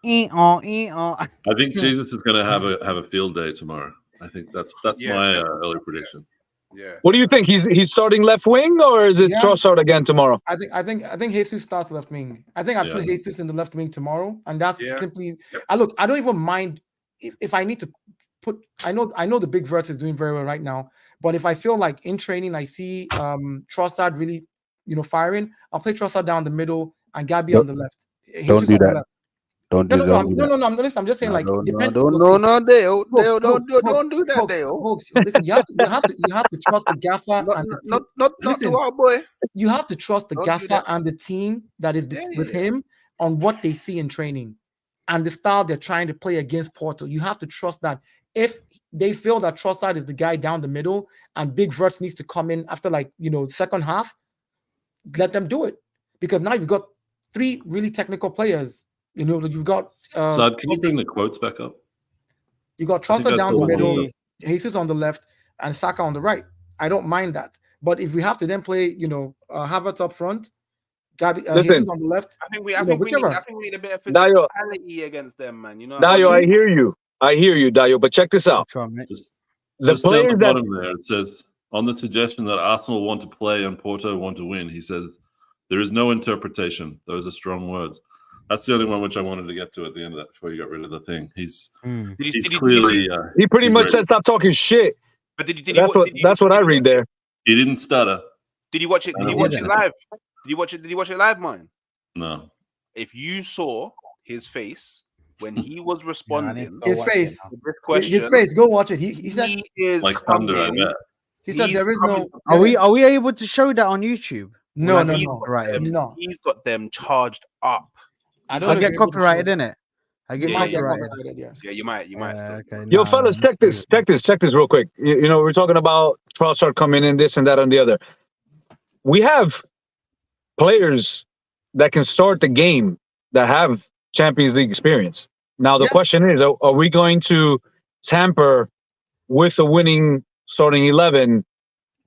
I think Jesus is going to have a field day tomorrow. I think that's Yeah, my definitely. early prediction. Yeah. What do you think? He's starting left wing, or is it Yeah. Trossard again tomorrow? I think Jesus starts left wing. I think I put Yeah. Jesus in the left wing tomorrow, and that's Yeah. simply. I don't even mind if I need to put. I know the big vert is doing very well right now, but if I feel like in training I see Trossard really, firing, I'll play Trossard down the middle and Gabi on the left. Jesus do on the that. left. Don't No, do no, that. no, no, no, no. Listen, I'm just saying, No, like, don't depend. do that, Dale. Folks, listen, you have to trust the gaffer and the team. Not Listen, to our boy. You have to trust the Don't do gaffer that. and the team that is with Yeah. him on what they see in training and the style they're trying to play against Porto. You have to trust that if they feel that Trossard is the guy down the middle and Big Verts needs to come in after second half, let them do it. Because now you've got three really technical players. You've got Sad, can you bring the quotes back up? you got I think Trossard I down saw the one of middle, those. Jesus on the left, and Saka on the right. I don't mind that. But if we have to then play, Havertz up front, Gabi, Listen. Jesus on the left, I think we whichever. need a bit of Dayo. physicality against them, man. You know. What Dayo, I I mean? hear you, Dayo. But check this out. Just The down the players that bottom there, it says, on the suggestion that Arsenal want to play and Porto want to win, he says, there is no interpretation. Those are strong words. That's the only one which I wanted to get to at the end of that before you got rid of the thing. He's clearly... he pretty he's much ready. said, "Stop talking shit." But That's what I read there. He didn't stutter. Did you watch it? Did you watch it live? Did you watch it? Did you watch it live, man? No. If you saw his face when he was responding, His face. to this question, His face. Go watch it. He said he is Like thunder, I coming. bet. he said He's there is coming- no. Are we able to show that on YouTube? No, Will no, I get no. copyrighted? No. He's got them charged up. I I don't get copyrighted in it. I get You might get copyrighted. copyrighted, yeah. Yeah, you might. You might still. Okay, Yo, nah, fellas, let's check this real quick. We're talking about Trossard coming in, this and that and the other. We have players that can start the game that have Champions League experience. Now, the question is, are we going to tamper with the winning starting 11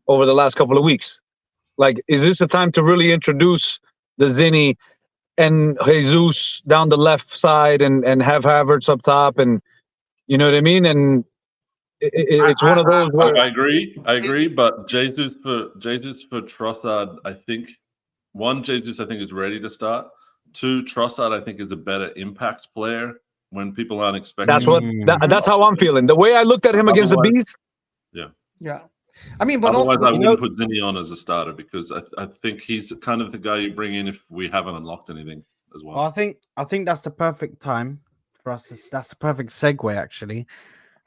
over the last couple of weeks? Like, is this a time to really introduce the Zinni and Jesus down the left side and have Havertz up top, and you know what I mean? And It's one of those where I agree. But Jesus for Trossard, I think Jesus I think is ready to start. 2, Trossard I think is a better impact player when people aren't expecting. that's how I'm feeling. The way I looked at him against the Bees. Yeah. I mean, but Otherwise, also, I wouldn't put Zinni on as a starter because I think he's kind of the guy you bring in if we haven't unlocked anything as well. Well, I think that's the perfect time for us to. That's the perfect segue actually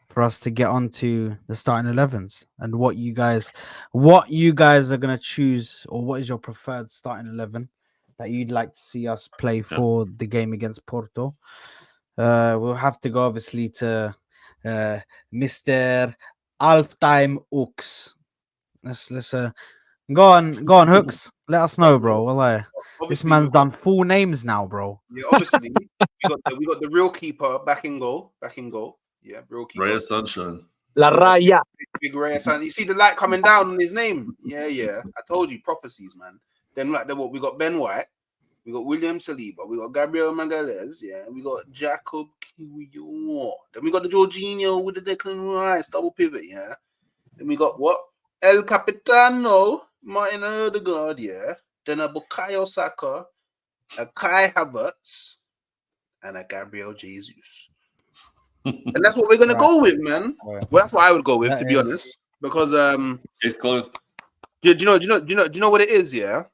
for us to get onto the starting 11s and what you guys are gonna choose, or what is your preferred starting 11 that you'd like to see us play for the game against Porto. We'll have to go obviously to Mr. Alftime Ux. Let's go on Hooks. Let us know, bro. Well, this man's done full names now, bro. Yeah, obviously we got the real keeper back in goal. Yeah, real keeper. Ray of Sunshine. La Raya. Big Ray of Sunshine. You see the light coming down on his name. Yeah. I told you, prophecies, man. Then we got Ben White, we got William Saliba, we got Gabriel Magalhaes, yeah, we got Jacob Kiwior. Then we got the Jorginho with the Declan Rice double pivot, yeah. Then we got what? El Capitano, Martin Odegaard, yeah. Then a Bukayo Saka, a Kai Havertz, and a Gabriel Jesus. And that's what we're gonna go with, man. Well, that's what I would go with, to be honest, because it's closed. Do you know what it is? Yeah,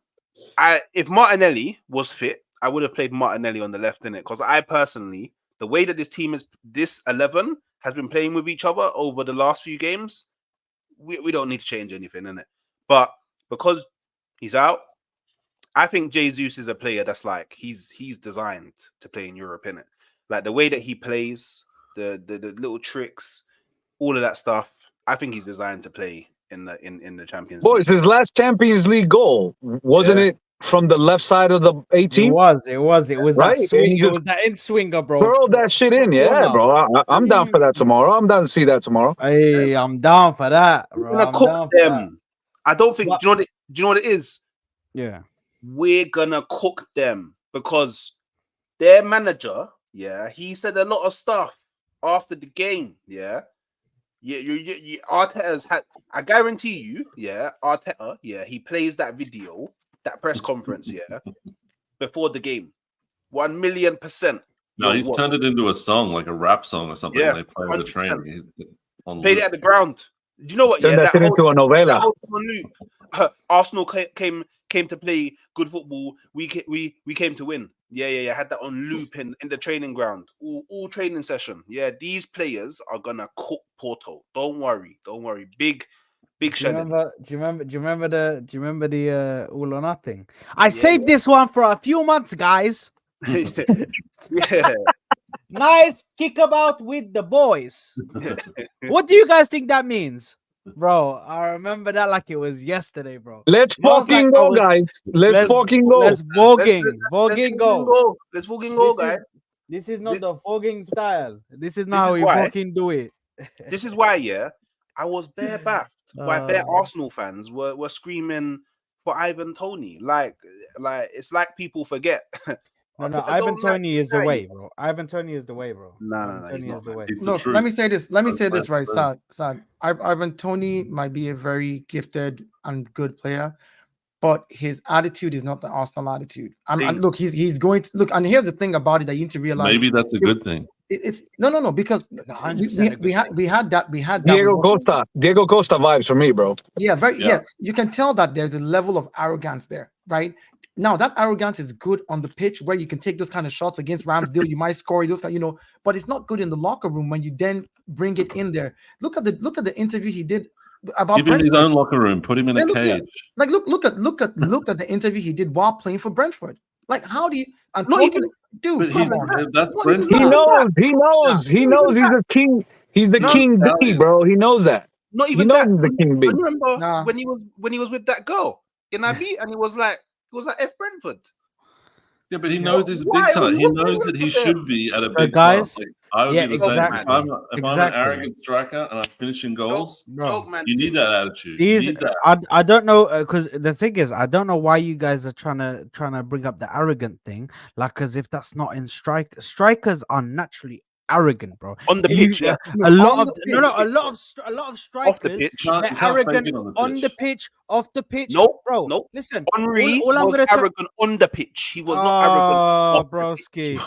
if Martinelli was fit, I would have played Martinelli on the left in it, because I personally, the way that this 11 has been playing with each other over the last few games, we don't need to change anything in it. But because he's out, I think Jesus is a player that's like he's designed to play in Europe, in it. Like the way that he plays, the little tricks, all of that stuff. I think he's designed to play in the Champions League. Boys, his last Champions League goal wasn't it from the left side of the 18? It was right? that swing. It was that in swinger, bro. Curl that shit in, yeah, bro. I'm down for that tomorrow. I'm down to see that tomorrow. Hey, I'm down for that, bro. We're gonna cook them. I don't think. Do you know what it is? Yeah, we're gonna cook them because their manager, he said a lot of stuff after the game, Arteta's had. I guarantee you, Arteta, he plays that video, that press conference, before the game, 1,000,000%. No, he's turned it into a song, like a rap song or something. They play the train. Played it at the ground. Do you know what? Turned that into a novela. Arsenal came to play good football. We came to win. Yeah. Had that on loop in the training ground, all training session. Yeah, these players are gonna cook Porto. Don't worry. Big shelling. Do you remember the all or nothing? I saved this one for a few months, guys. Yeah. Nice kickabout with the boys. What do you guys think that means? Bro, I remember that like it was yesterday, bro. Let's fucking go, guys. Let's fucking go. Let's voguing go. Let's fucking go, guys. This is not the voguing style. This is not how we fucking do it. This is why, I was bare baffed. Why bare Arsenal fans were screaming for Ivan Toney. Like it's like people forget. No, Ivan Toney is the way, bro. Ivan Toney is the way, bro. No, he's not the way. Look, let me say this. Right, Sad. Ivan Toney might be a very gifted and good player, but his attitude is not the Arsenal attitude. And look, he's going to look. And here's the thing about it that you need to realize. Maybe that's a good thing. It's no, because we had that. Diego Costa vibes for me, bro. Yeah, yes. You can tell that there's a level of arrogance there, right? Now that arrogance is good on the pitch where you can take those kind of shots against Ramsdale. You might score those kind, but it's not good in the locker room when you then bring it in there. Look at the interview he did about give him his own locker room. Put him in a cage. Look at the interview he did while playing for Brentford. Like, how do you? That's Brentford. He knows. He's the king. He's the king B, bro. He knows that. Not even that. He's the king B. I remember when he was with that girl in IB, and he was like F Brentford. Yeah, but he knows he's a big time. He knows that he should be at a big guys. Like, I would be the same. If I'm an arrogant striker and I'm finishing goals, you need that attitude. I don't know, because the thing is, I don't know why you guys are trying to bring up the arrogant thing, like as if that's not in strikers are naturally arrogant, bro. On the You- pitch, yeah. a lot On of the no, no, pitch. a lot of Off the strikers. pitch. You They're can't arrogant fake it on the pitch, off the pitch. Nope. Bro, Nope. listen. Henry all I'm was gonna tell- arrogant on the pitch. He was not arrogant Oh, off the pitch.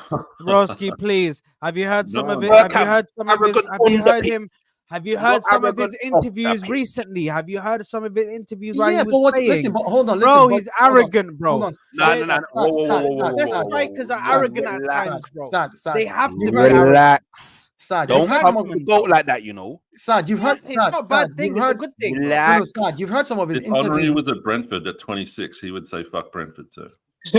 broski, please. Have you heard some No, of it? no. Have you heard some of his? Arrogant Have on you the heard pitch. him? Have you Not heard some of his arrogant off the interviews pitch. recently? Have you heard some of his interviews while he Yeah, was but what? playing? Listen, but hold on, listen, Bro, but he's hold on, arrogant, bro. Hold on. No, Sad, no, no. sad, Whoa, whoa, sad, whoa, whoa, sad, whoa, Their whoa, sad, whoa, strikers are whoa. arrogant at Relax. times, bro. sad. They have to You've be heard- arrogant. Relax. Sad, Don't you've heard come some of to the boat like that, you know. sad. You've heard It's sad, not a sad. bad thing. You've It's a heard good thing. no, Relax. sad. You've heard some of his If Henry interviews. was at Brentford at 26, he would say fuck Brentford too.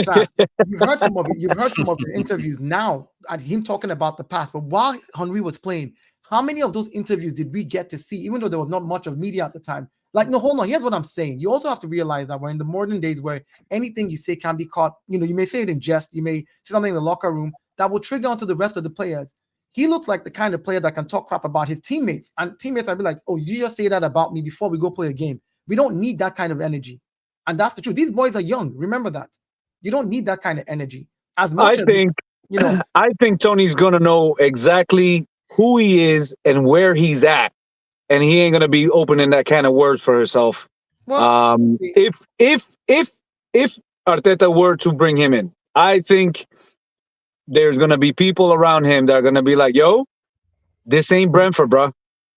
Sad. You've heard some of it. You've heard some of his interviews now and him talking about the past. But while Henry was playing, how many of those interviews did we get to see? Even though there was not much of media at the time. Like, no, hold on. Here's what I'm saying. You also have to realize that we're in the modern days where anything you say can be caught. You know, you may say it in jest. You may say something in the locker room that will trigger onto the rest of the players. He looks like the kind of player that can talk crap about his teammates, and teammates might be like, "Oh, you just say that about me before we go play a game." We don't need that kind of energy, and that's the truth. These boys are young. Remember that. You don't need that kind of energy. As much as you know, I think Tony's gonna know exactly who he is and where he's at, and he ain't gonna be opening that kind of words for himself. well, If Arteta were to bring him in, I think there's gonna be people around him that are gonna be like, "Yo, this ain't Brentford, bro. All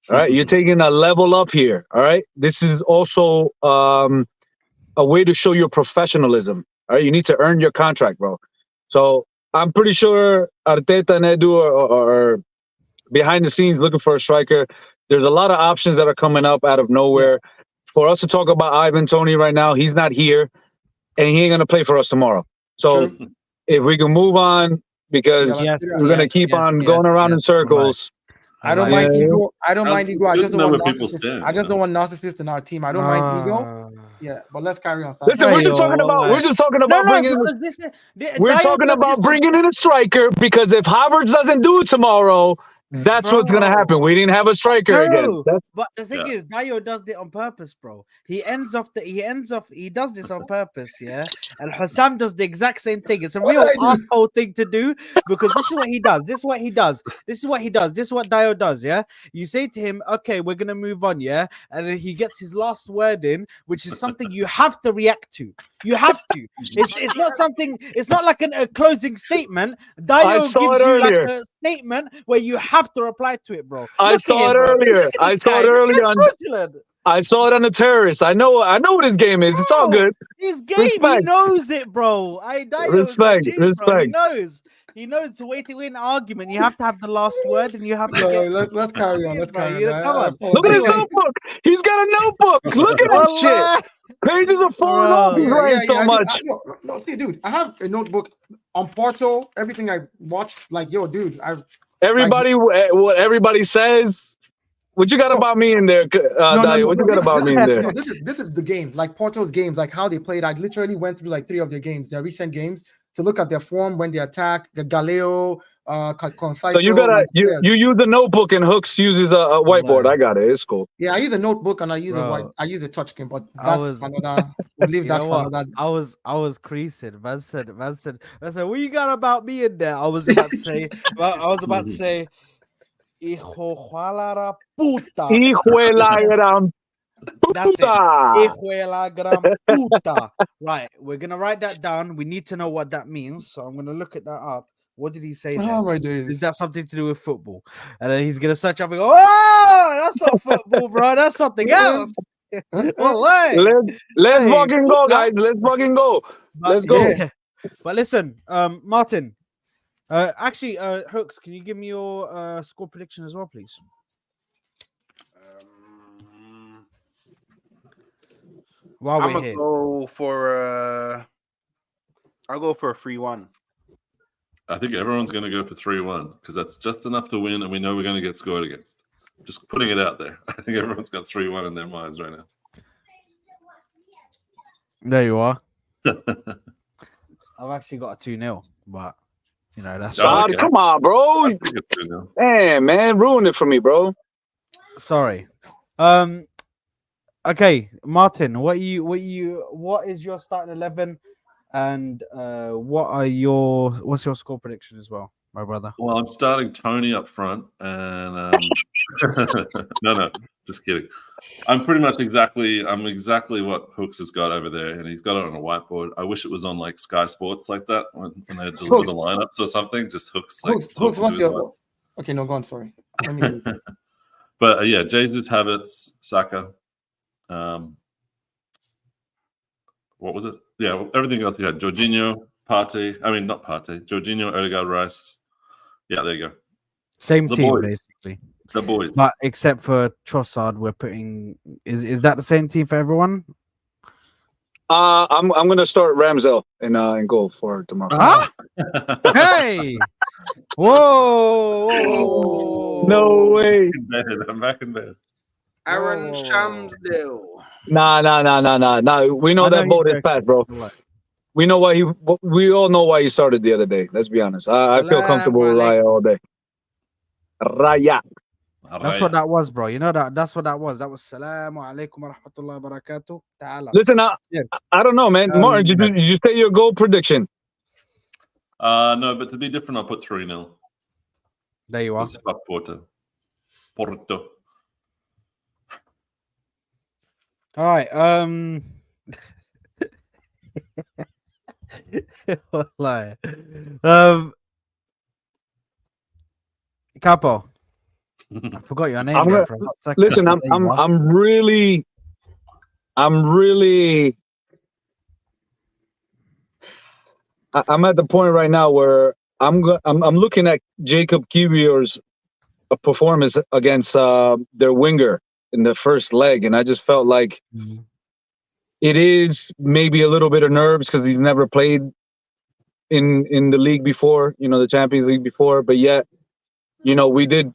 right, you're taking a level up here. All right, this is also a way to show your professionalism. All right, you need to earn your contract, bro." So I'm pretty sure Arteta and Edu are behind the scenes looking for a striker. There's a lot of options that are coming up out of nowhere. For us to talk about Ivan Toney right now, he's not here, and he ain't gonna play for us tomorrow. So if we can move on, because Yes, we're gonna keep on going around in circles. I don't like mind it. ego. I don't mind It's ego. I good just to don't know want where people narcissists. stand, I just you don't want narcissists in our team. I don't mind ego. Yeah, but let's carry on. Sam. Listen, we're just talking about bringing. because this is We're talking about bringing in a striker because if Havertz doesn't do it tomorrow, that's what's gonna happen. We didn't have a striker again. But the thing is, Dio does it on purpose, bro. He does this on purpose, yeah. And Hussam does the exact same thing. It's a real asshole thing to do because this is what he does. This is what he does. This is what he does. This is what Dio does, yeah. You say to him, "Okay, we're gonna move on," yeah, and then he gets his last word in, which is something you have to react to. You have to. It's not something. It's not like a closing statement. Dio gives you like a statement where you have to reply to it, bro. I saw it earlier. I saw it earlier I saw it on the terrorist. I know what his game is. It's all good. His game, he knows it, bro. Respect. Bro. He knows to wait to win an argument. You have to have the last word, and you have to. Let's carry on. Let's carry on. Come on. Look at his notebook. He's got a notebook. Look at that shit. Pages are falling off. He's writing so much. No, see, dude, I have a notebook on Porto. Everything I watched, like, yo, dude, what everybody says. What you got about me in there, Dio? What you got about me in there? This is the game, like Porto's games, like how they played. I literally went through like 3 of their games, their recent games, to look at their form when they attack. The Galeo, Conciso. So you gotta you use a notebook and Hooks uses a whiteboard. I got it. It's cool. Yeah, I use a notebook and I use a touch screen, but that's another. We'll leave that for another. I was creasing. Man said, what you got about me in there? I was about to say. Hijo la puta. Hijo la gran That's puta. it. Hijo la gran puta. Right, we're gonna write that down. We need to know what that means, so I'm gonna look at that up. What did he say? Oh my days. Is that something to do with football? And then he's gonna search up and go, "Oh, that's not football, bro. That's something else." Let's fucking go, guys. Let's fucking go. Let's go. Yeah. But listen, Martin. Actually, Hooks, can you give me your score prediction as well, please? While we're here, I'll go for a 3-1. I think everyone's going to go for 3-1 because that's just enough to win, and we know we're going to get scored against. Just putting it out there. I think everyone's got 3-1 in their minds right now. There you are. I've actually got a 2-0, but you know that's. Okay. Come on, bro. Damn, man, ruined it for me, bro. Sorry. Okay, Martin, what is your starting 11, and what's your score prediction as well? my brother? Well, I'm starting Tony up front, and no, just kidding. I'm exactly what Hooks has got over there, and he's got it on a whiteboard. I wish it was on like Sky Sports like that when they deliver the lineups or something. Just Hooks like Hooks, what's your? Okay, no, go on. Sorry. Let me But yeah, Jesus, Havertz, Saka. What was it? Yeah, everything else you had. Jorginho, Partey. I mean, not Partey. Jorginho, Odegaard, Rice. Yeah, there you go. Same The team, boys. basically. The boys. But except for Trossard, we're putting. Is that the same team for everyone? I'm gonna start Ramsdale in goal for tomorrow. Huh? Hey! Whoa! No way. I'm back in bed. Aaron Whoa. Shamsdale. Nah. We know I that know boat he's is fast, bro. Right. We know why he. We all know why he started the other day. Let's be honest. I feel comfortable with Raya all day. Raya. That's what that was, bro. You know that's what that was. That was Salamu alaikum wa rahmatullahi wa barakatuh. Ta'ala. Listen, I don't know, man. Martin, did you say your goal prediction? No, but to be different, I'll put 3-0. There you are. Porto. All right. Wallahi. Capo. I forgot your name. Listen, I'm really. I'm at the point right now where I'm looking at Jacob Kiwior's performance against their winger in the first leg, and I just felt like it is maybe a little bit of nerves because he's never played in the league before, the Champions League before, but yet, we did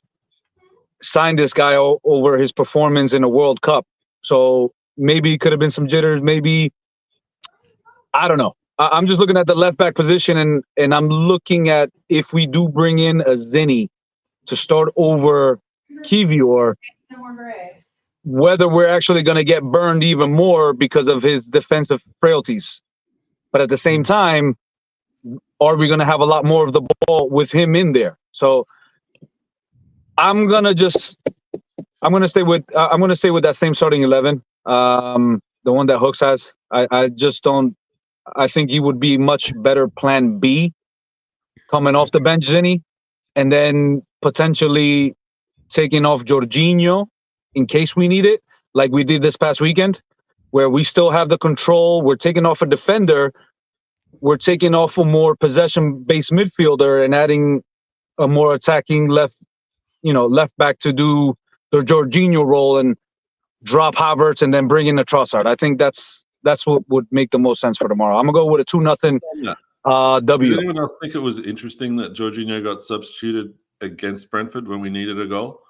sign this guy over his performance in a World Cup, so maybe it could have been some jitters, maybe, I don't know. I'm just looking at the left back position, and I'm looking at if we do bring in a Zinni to start over Kiwior, whether we're actually going to get burned even more because of his defensive frailties. But at the same time, are we going to have a lot more of the ball with him in there? So I'm going to stay with that same starting 11, the one that Hooks has. I think he would be much better plan B coming off the bench, Zinni, and then potentially taking off Jorginho in case we need it, like we did this past weekend, where we still have the control. We're taking off a defender. We're taking off a more possession-based midfielder and adding a more attacking left back to do the Jorginho role and drop Havertz and then bring in the Trossard. I think that's what would make the most sense for tomorrow. I'm gonna go with a 2-0 W. Did anyone else think it was interesting that Jorginho got substituted against Brentford when we needed a goal?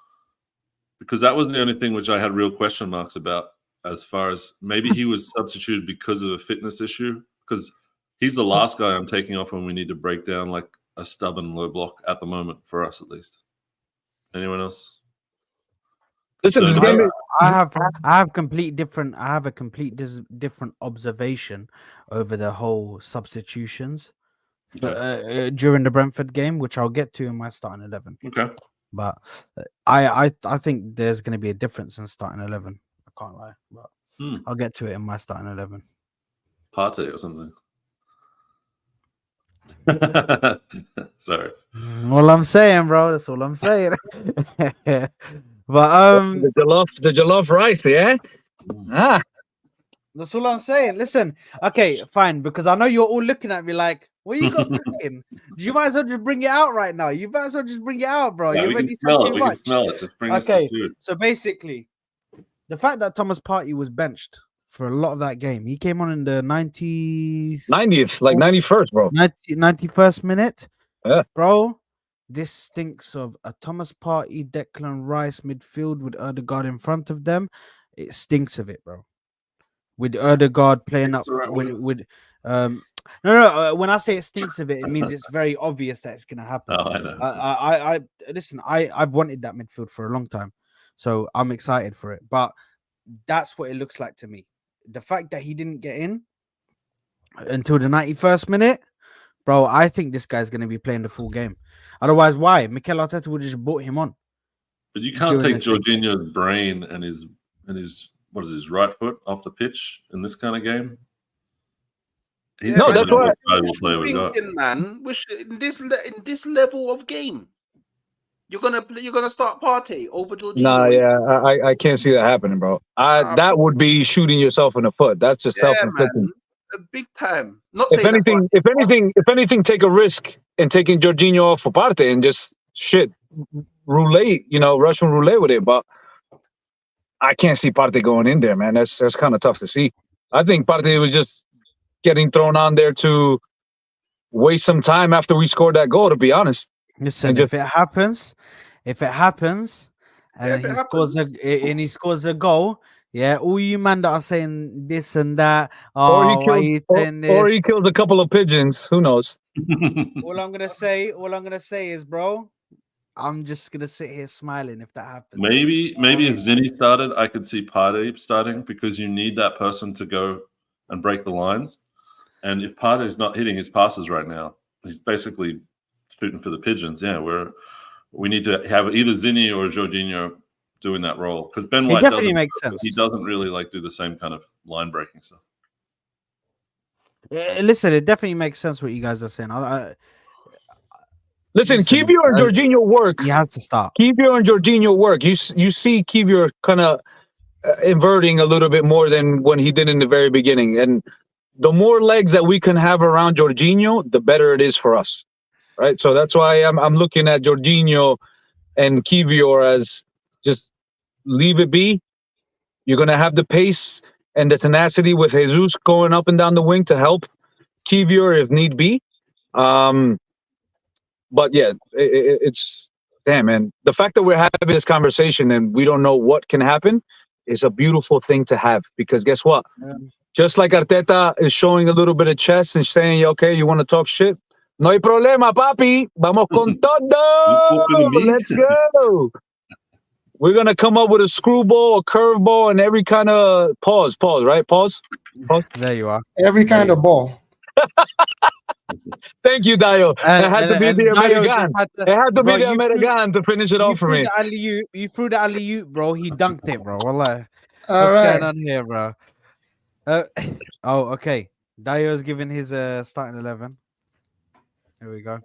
Because that was the only thing which I had real question marks about, as far as maybe he was substituted because of a fitness issue. Because he's the last guy I'm taking off when we need to break down like a stubborn low block at the moment, for us at least. Anyone else? Listen, this game. I have a complete different observation over the whole substitutions during the Brentford game, which I'll get to in my starting 11. Okay. But I think there's going to be a difference in starting 11. I can't lie, but I'll get to it in my starting 11. Partey or something. Sorry. All I'm saying, bro. That's all I'm saying. But the jollof rice, yeah. That's all I'm saying. Listen, okay, fine, because I know you're all looking at me like, what you got cooking? You might as well just bring it out right now. You might as well just bring it out, bro. Yeah, You we already can said smell too it. We much. can smell it. Just bring us the food. So basically, the fact that Thomas Partey was benched for a lot of that game, he came on in the 90th, like 91st, bro. 91st minute. Yeah. Bro, this stinks of a Thomas Partey, Declan Rice midfield with Odegaard in front of them. It stinks of it, bro. With Odegaard playing up with no. When I say it stinks of it, it means it's very obvious that it's going to happen. Oh, I know. I listen. I've wanted that midfield for a long time, so I'm excited for it. But that's what it looks like to me. The fact that he didn't get in until the 91st minute, bro, I think this guy's going to be playing the full game. Otherwise, why? Mikel Arteta would just brought him on. But you can't during take the thing. Jorginho's brain and his what is his right foot off the pitch in this kind of game. He's No, man, that's why- the most valuable player we got. thinking, man, in this level of game, you're gonna start Partey over Jorginho. Nah, yeah, I can't see that happening, bro. That would be shooting yourself in the foot. That's just Yeah, self-inflicted. man, a big time. Not If saying that anything, take a risk in taking Jorginho off for Partey and just roulette, Russian roulette with it. But I can't see Partey going in there, man. That's kind of tough to see. I think Partey was just getting thrown on there to waste some time after we scored that goal, to be honest. Listen, if it happens, and he scores a goal, yeah, all you man that are saying this and that, or he why you saying or this? he kills a couple of pigeons. Who knows? All I'm gonna say is, bro, I'm just gonna sit here smiling if that happens. Maybe if Zinni started, I could see Partey starting because you need that person to go and break the lines. And if Partey's not hitting his passes right now, he's basically shooting for the pigeons. Yeah, we need to have either Zinni or Jorginho doing that role because Ben White definitely makes sense. He doesn't really do the same kind of line breaking stuff. Listen, it definitely makes sense what you guys are saying. Listen, Kiwior and Jorginho work. He has to start. Kiwior and Jorginho work. You see Kiwior kind of inverting a little bit more than when he did in the very beginning. And the more legs that we can have around Jorginho, the better it is for us. Right? So that's why I'm looking at Jorginho and Kiwior as just leave it be. You're going to have the pace and the tenacity with Jesus going up and down the wing to help Kiwior if need be. But yeah, it's damn, man. The fact that we're having this conversation and we don't know what can happen is a beautiful thing to have because guess what? Just like Arteta is showing a little bit of chest and saying, okay, you want to talk shit? No hay problema, papi. Vamos con todo. Let's go. We're going to come up with a screwball, a curveball, and every kind of pause, right? Pause. There you are. Every kind of ball. Thank you, Dio. It had to be the American. It had to be the American to finish it off for me. You threw the alley-oop, bro. He dunked it, bro. Wallah. What's going on here, bro? Okay. Dio's giving his starting 11. There we go.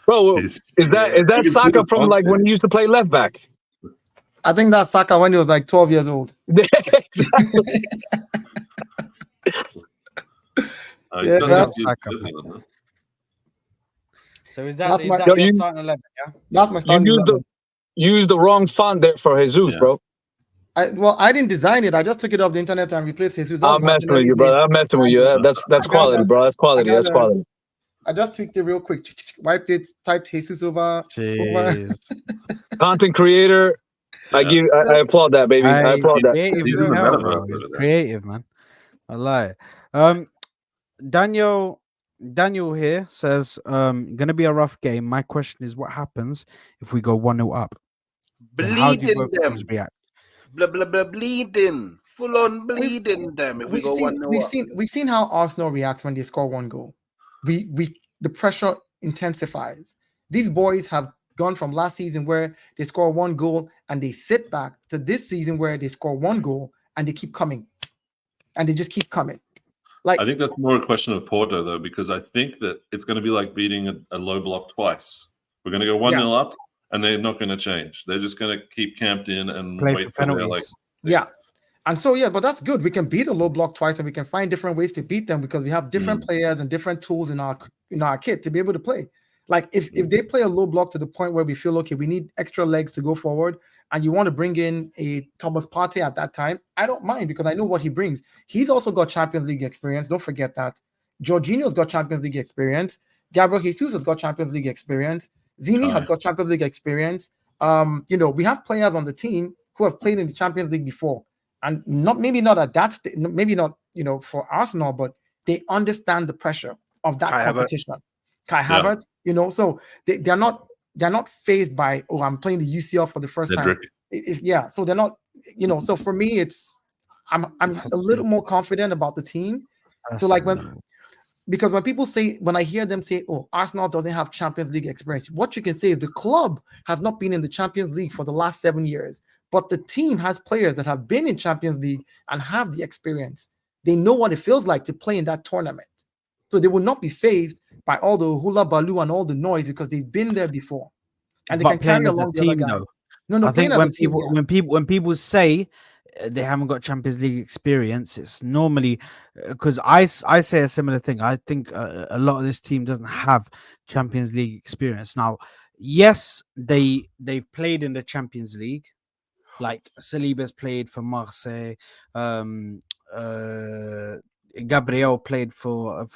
Bro, is that Saka from like when he used to play left back? I think that's Saka when he was like 12 years old. Exactly. Yeah, that's Saka. So is that That's your starting 11? Yeah. That's my starting 11. You used the wrong font there for Jesus, bro. I didn't design it. I just took it off the internet and replaced Jesus. I'm messing with you, brother. I'm messing with you. That's quality, bro. That's quality. That's quality. I just tweaked it real quick. Wiped it, typed Jesus over. Content creator. I applaud that, baby. I applaud that. He's creative, man. I lie. Daniel here says, gonna be a rough game. My question is, what happens if we go 1-0 up? Bleeding them. React? Blah blah blah, bleeding, full on bleeding them. If we go 1-0 we've seen how Arsenal reacts when they score one goal. The pressure intensifies. These boys have gone from last season where they score one goal and they sit back to this season where they score one goal and they keep coming, and they just keep coming. Like, I think that's more a question of Porto though, because I think that it's going to be like beating a low block twice. We're going to go 1-0 up, and they're not going to change. They're just going to keep camped in and play wait for penalties. And so but that's good. We can beat a low block twice, and we can find different ways to beat them because we have different players and different tools in our kit to be able to play. Like if they play a low block to the point where we feel okay, we need extra legs to go forward, and you want to bring in a Thomas Partey at that time, I don't mind because I know what he brings. He's also got Champions League experience. Don't forget that. Jorginho's got Champions League experience. Gabriel Jesus has got Champions League experience. Zinni has got Champions League experience. We have players on the team who have played in the Champions League before, and maybe not at that stage, maybe not for Arsenal, but they understand the pressure of that competition. Kai Havertz, so they're not phased by, I'm playing the UCL for the first time. So they're not, so for me, I'm a little more confident about the team. So like because when I hear them say, "Oh, Arsenal doesn't have Champions League experience," what you can say is the club has not been in the Champions League for the last 7 years, but the team has players that have been in Champions League and have the experience. They know what it feels like to play in that tournament, so they will not be phased by all the hula baloo and all the noise because they've been there before, and they But can carry playing as a along the other team, guys. though. No, I playing think as a when team, people yeah. when people say they haven't got Champions League experience, it's normally because I say a similar thing. I think a lot of this team doesn't have Champions League experience. Now, yes, they've played in the Champions League. Like Saliba's played for Marseille. Um, uh, Gabriel played for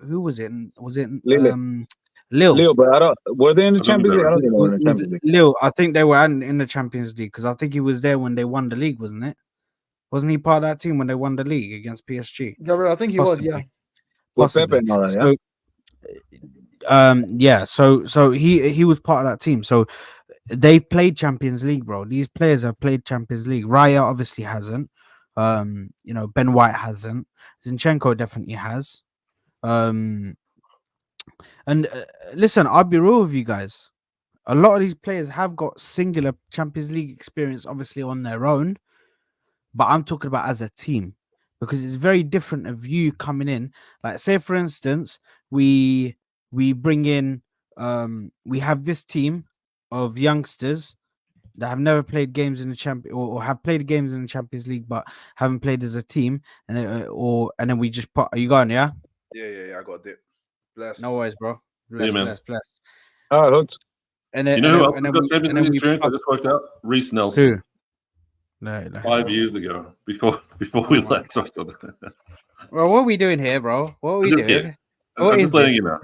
who was it? Was it Lille. Lille? Leo, but were they in the I don't think Champions they League? were. I don't think they were in the Was Champions League. Lille, I think they were in the Champions League because I think he was there when they won the league, wasn't it? Wasn't he part of that team when they won the league against PSG? Gabriel, I think he was, yeah. With Pepe Possibly. and all that, yeah. So, yeah, so he was part of that team. So they've played Champions League, bro. These players have played Champions League. Raya obviously hasn't. Ben White hasn't. Zinchenko definitely has. And listen, I'll be real with you guys. A lot of these players have got singular Champions League experience, obviously on their own, but I'm talking about as a team because it's very different of you coming in. Like, say for instance, we bring in, we have this team of youngsters that have never played games in the champion or have played games in the Champions League, but haven't played as a team, and then we just put. Are you going? Yeah. Yeah. I got a dip. Bless. No worries, bro. See you, man. Bless. All right, hooks. And then, You know who else and has then got Champions League experience? I just worked out Reece Nelson. Who? No. 5 years ago, before we left. Or something. Well, what are we doing here, bro? What are we I'm just doing? kidding. What I'm is just letting this? you know.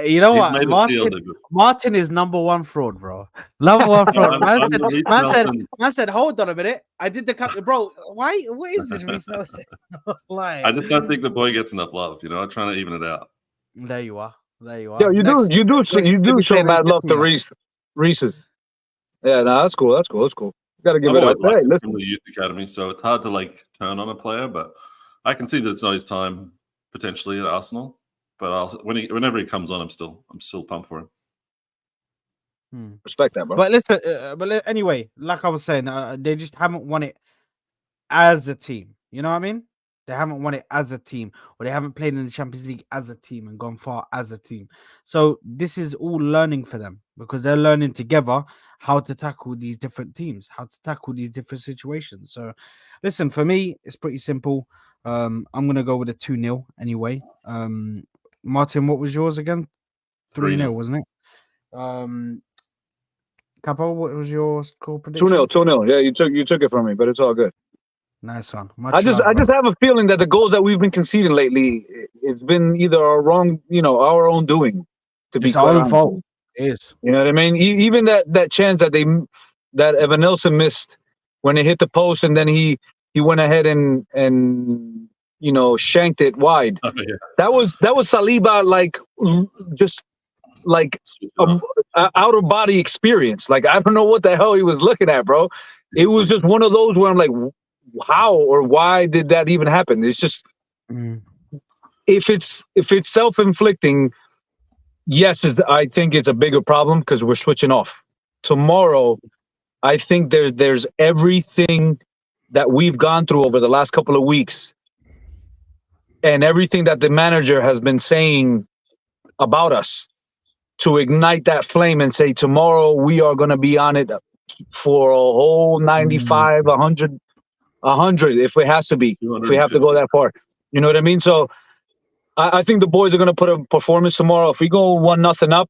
You know He's what, made a Martin? field of it. Martin is number one fraud, bro. Number one fraud. I'm the Reece Nelson. Man said, hold on a minute. I did the captain, bro. Why? What is this, Reece Nelson? Like, I just don't think the boy gets enough love. I'm trying to even it out. there you are. Yeah, you do show say mad that love to gentleman. Reese's. Yeah, no, that's cool. Gotta give I've it always up. Hey, liked him listen. from the youth academy, so it's hard to turn on a player, but I can see that it's not his time potentially at Arsenal. But whenever he comes on, I'm still pumped for him. Respect that, bro. But listen, anyway, like I was saying, they just haven't won it as a team. You know what I mean? They haven't won it as a team, or they haven't played in the Champions League as a team and gone far as a team. So this is all learning for them because they're learning together how to tackle these different teams, how to tackle these different situations. So listen, for me, it's pretty simple. I'm gonna go with a 2-0 anyway. Martin, what was yours again? 3-0, wasn't it? Capo, what was your score prediction? 2-0. Yeah, you took it from me, but it's all good. Nice one. I just have a feeling that the goals that we've been conceding lately, it's been either our own doing. To be it's our quite own honest. fault. It is. You know what I mean? Even that chance that Evan Nelson missed when it hit the post, and then he went ahead and shanked it wide. Oh, yeah. That was Saliba just out of body experience. Like, I don't know what the hell he was looking at, bro. It was just one of those where I'm like, how or why did that even happen? It's just if it's self-inflicting, yes, I think it's a bigger problem because we're switching off. Tomorrow, I think there's everything that we've gone through over the last couple of weeks and everything that the manager has been saying about us to ignite that flame and say, tomorrow we are going to be on it for a whole 95, 100 if it has to be, if we have to go that far. You know what I mean? So I think the boys are going to put a performance tomorrow. If we go 1-0 up,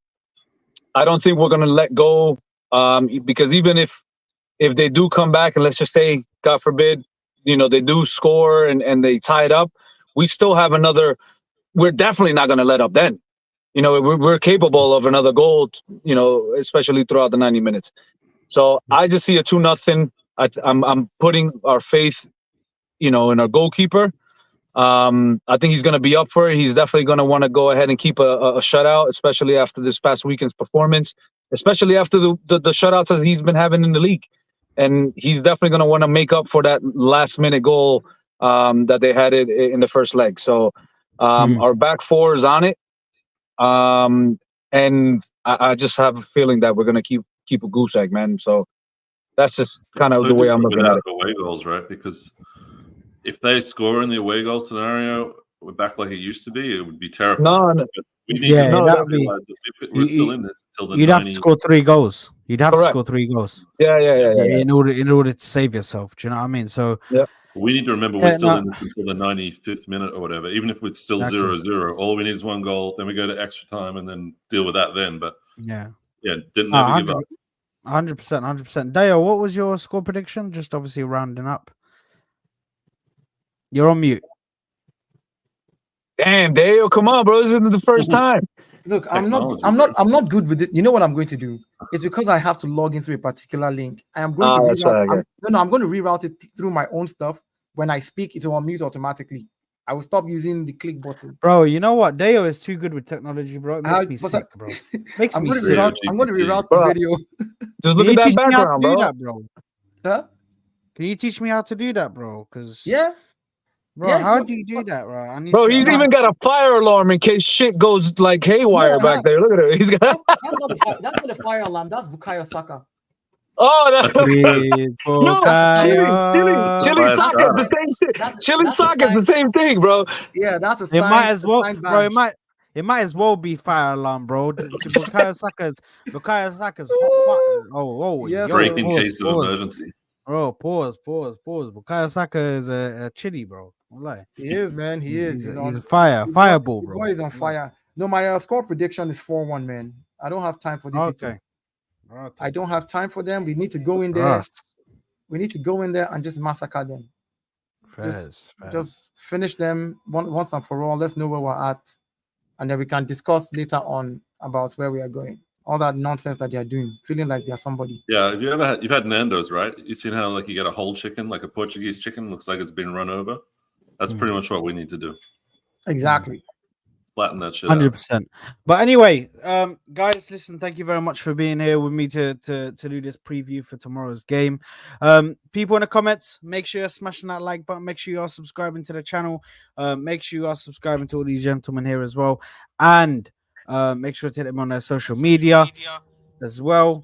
I don't think we're going to let go, because even if they do come back and let's just say, God forbid, they do score and they tie it up, we still have another. We're definitely not going to let up then. We're capable of another goal, especially throughout the 90 minutes. So I just see a 2-0. I'm putting our faith, in our goalkeeper. I think he's going to be up for it. He's definitely going to want to go ahead and keep a shutout, especially after this past weekend's performance, especially after the shutouts that he's been having in the league. And he's definitely going to want to make up for that last-minute goal that they had in the first leg. So Our back four is on it. And I just have a feeling that we're gonna keep a goose egg, man. So that's just kind of So the way I'm different looking at without it. away goals, right? Because if they score in the away goal scenario, we're back like it used to be. It would be terrifying. No, no, But we need to no, that'd be. realize that we're still in this until the You'd have to 90. score 3 goals. You'd have to correct. score 3 goals Yeah. in order to save yourself. Do you know what I mean? So We need to remember Yeah, we're still no. in this until the 95th minute or whatever. Even if it's still Exactly. 0-0, all we need is one goal. Then we go to extra time and then deal with that then. But yeah, didn't never give up. 100%. Dale, what was your score prediction? Just obviously rounding up. You're on mute. Damn, Dale, come on, bro. This isn't the first time. Look, Technology, I'm not good with it. You know what I'm going to do? It's because I have to log into a particular link. I am going to that's reroute. right, I'm going to reroute it through my own stuff. When I speak, it will unmute automatically. I will stop using the click button. Bro, you know what? Dale is too good with technology, bro. It makes me but sick, bro. Makes I'm me going to sick. reroute. I'm going to GPT. reroute the Bro. video. Just Can look you at that teach me how to background, do bro. that, bro? Huh? Can you teach me how to do that, bro? Because Yeah. bro, Yeah, it's how not- do you it's do not- that, bro? I need Bro, to. he's I'm even got a fire alarm in case shit goes like haywire Yeah, back there. Look at it. He's got. That's not the fire alarm. That's Bukayo Saka. Oh, that's Please, no, Bukayo. chili Fire sock is the starter. same shit. That's- Chili that's a sock is the sign. same thing, bro. Yeah, that's a It sign. might as well, sign bro. badge. It might as well be fire alarm, bro. Bukayo Saka's hot fire. Yes, Break in bro. case of emergency. Bro, pause. Bukayo Saka is a chili, bro. Wallahi. He is, man. He is. He's a fireball, The bro. boy is on fire. No, my score prediction is 4-1, man. I don't have time for this. Okay. I don't have time for them. We need to go in there. Russ. We need to go in there and just massacre them. Just finish them once and for all. Let's know where we're at, and then we can discuss later on about where we are going. All that nonsense that they are doing, feeling like they're somebody. Yeah, you've had Nando's, right? You've seen how like you get a whole chicken, like a Portuguese chicken, looks like it's been run over. That's pretty much what we need to do. Exactly. Flatten that shit out. 100%. But anyway, guys, listen, thank you very much for being here with me to do this preview for tomorrow's game. People in the comments, make sure you're smashing that like button. Make sure you are subscribing to the channel. Make sure you are subscribing to all these gentlemen here as well. And make sure to hit them on their social media as well.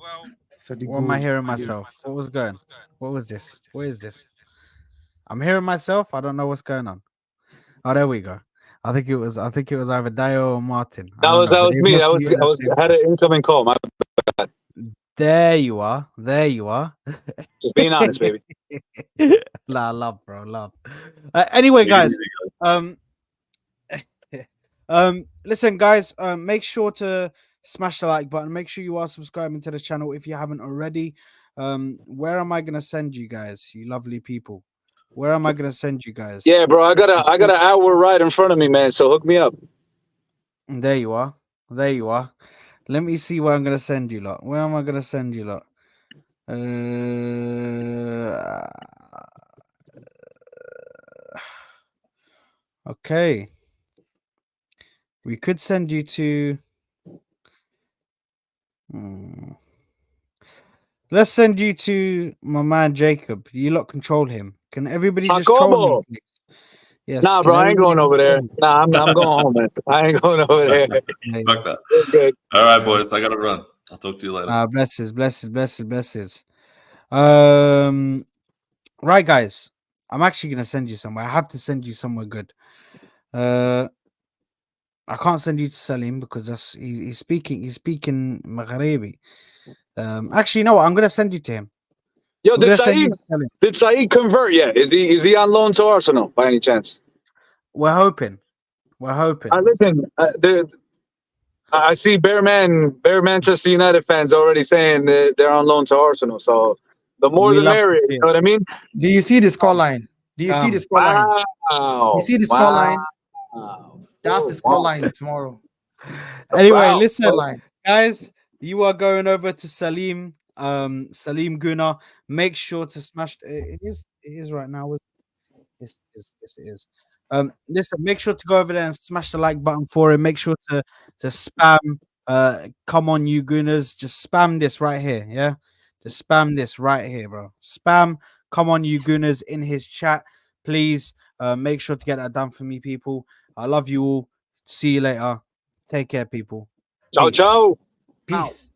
So the What am I goals. hearing myself? What was going? What was this? What is this? I'm hearing myself. I don't know what's going on. Oh, there we go. I think it was either Dio or Martin. That was me. I had an incoming call. There you are. Just being honest, baby. Love, bro, love. Anyway, guys. Listen, guys. Make sure to smash the like button. Make sure you are subscribing to the channel if you haven't already. Where am I gonna send you guys, you lovely people? Where am I gonna send you guys? Yeah, bro. I got an hour ride in front of me, man. So hook me up. There you are. Let me see where I'm gonna send you lot. Where am I gonna send you lot? Okay. We could send you to. Let's send you to my man Jacob. You lot control him. Can everybody just troll him, please? Yes. Nah, bro, I ain't going over there. Nah, I'm going home, man. I ain't going over there. Fuck that. Good. All right, boys. I gotta run. I'll talk to you later. Blesses. Right, guys. I'm actually gonna send you somewhere. I have to send you somewhere good. I can't send you to Salim because he's speaking Maghrebi. Actually, you know what? I'm gonna send you to him. Yo, did Saeed convert yet? Is he on loan to Arsenal by any chance? We're hoping. Listen, I see Bear Manchester United fans already saying that they're on loan to Arsenal. So the more the merrier. You know what I mean? Do you see the scoreline? Wow. You see the scoreline? That's the scoreline tomorrow. Anyway, listen, guys, you are going over to Salim Guna. Make sure to smash it is right now. Yes, it is. Listen, make sure to go over there and smash the like button for him. Make sure to spam come on you Gunners. Just spam this right here, yeah? Just spam this right here, bro. Spam come on you Gunners in his chat. Please make sure to get that done for me, people. I love you all. See you later. Take care, people. Ciao, Peace. ciao. Peace.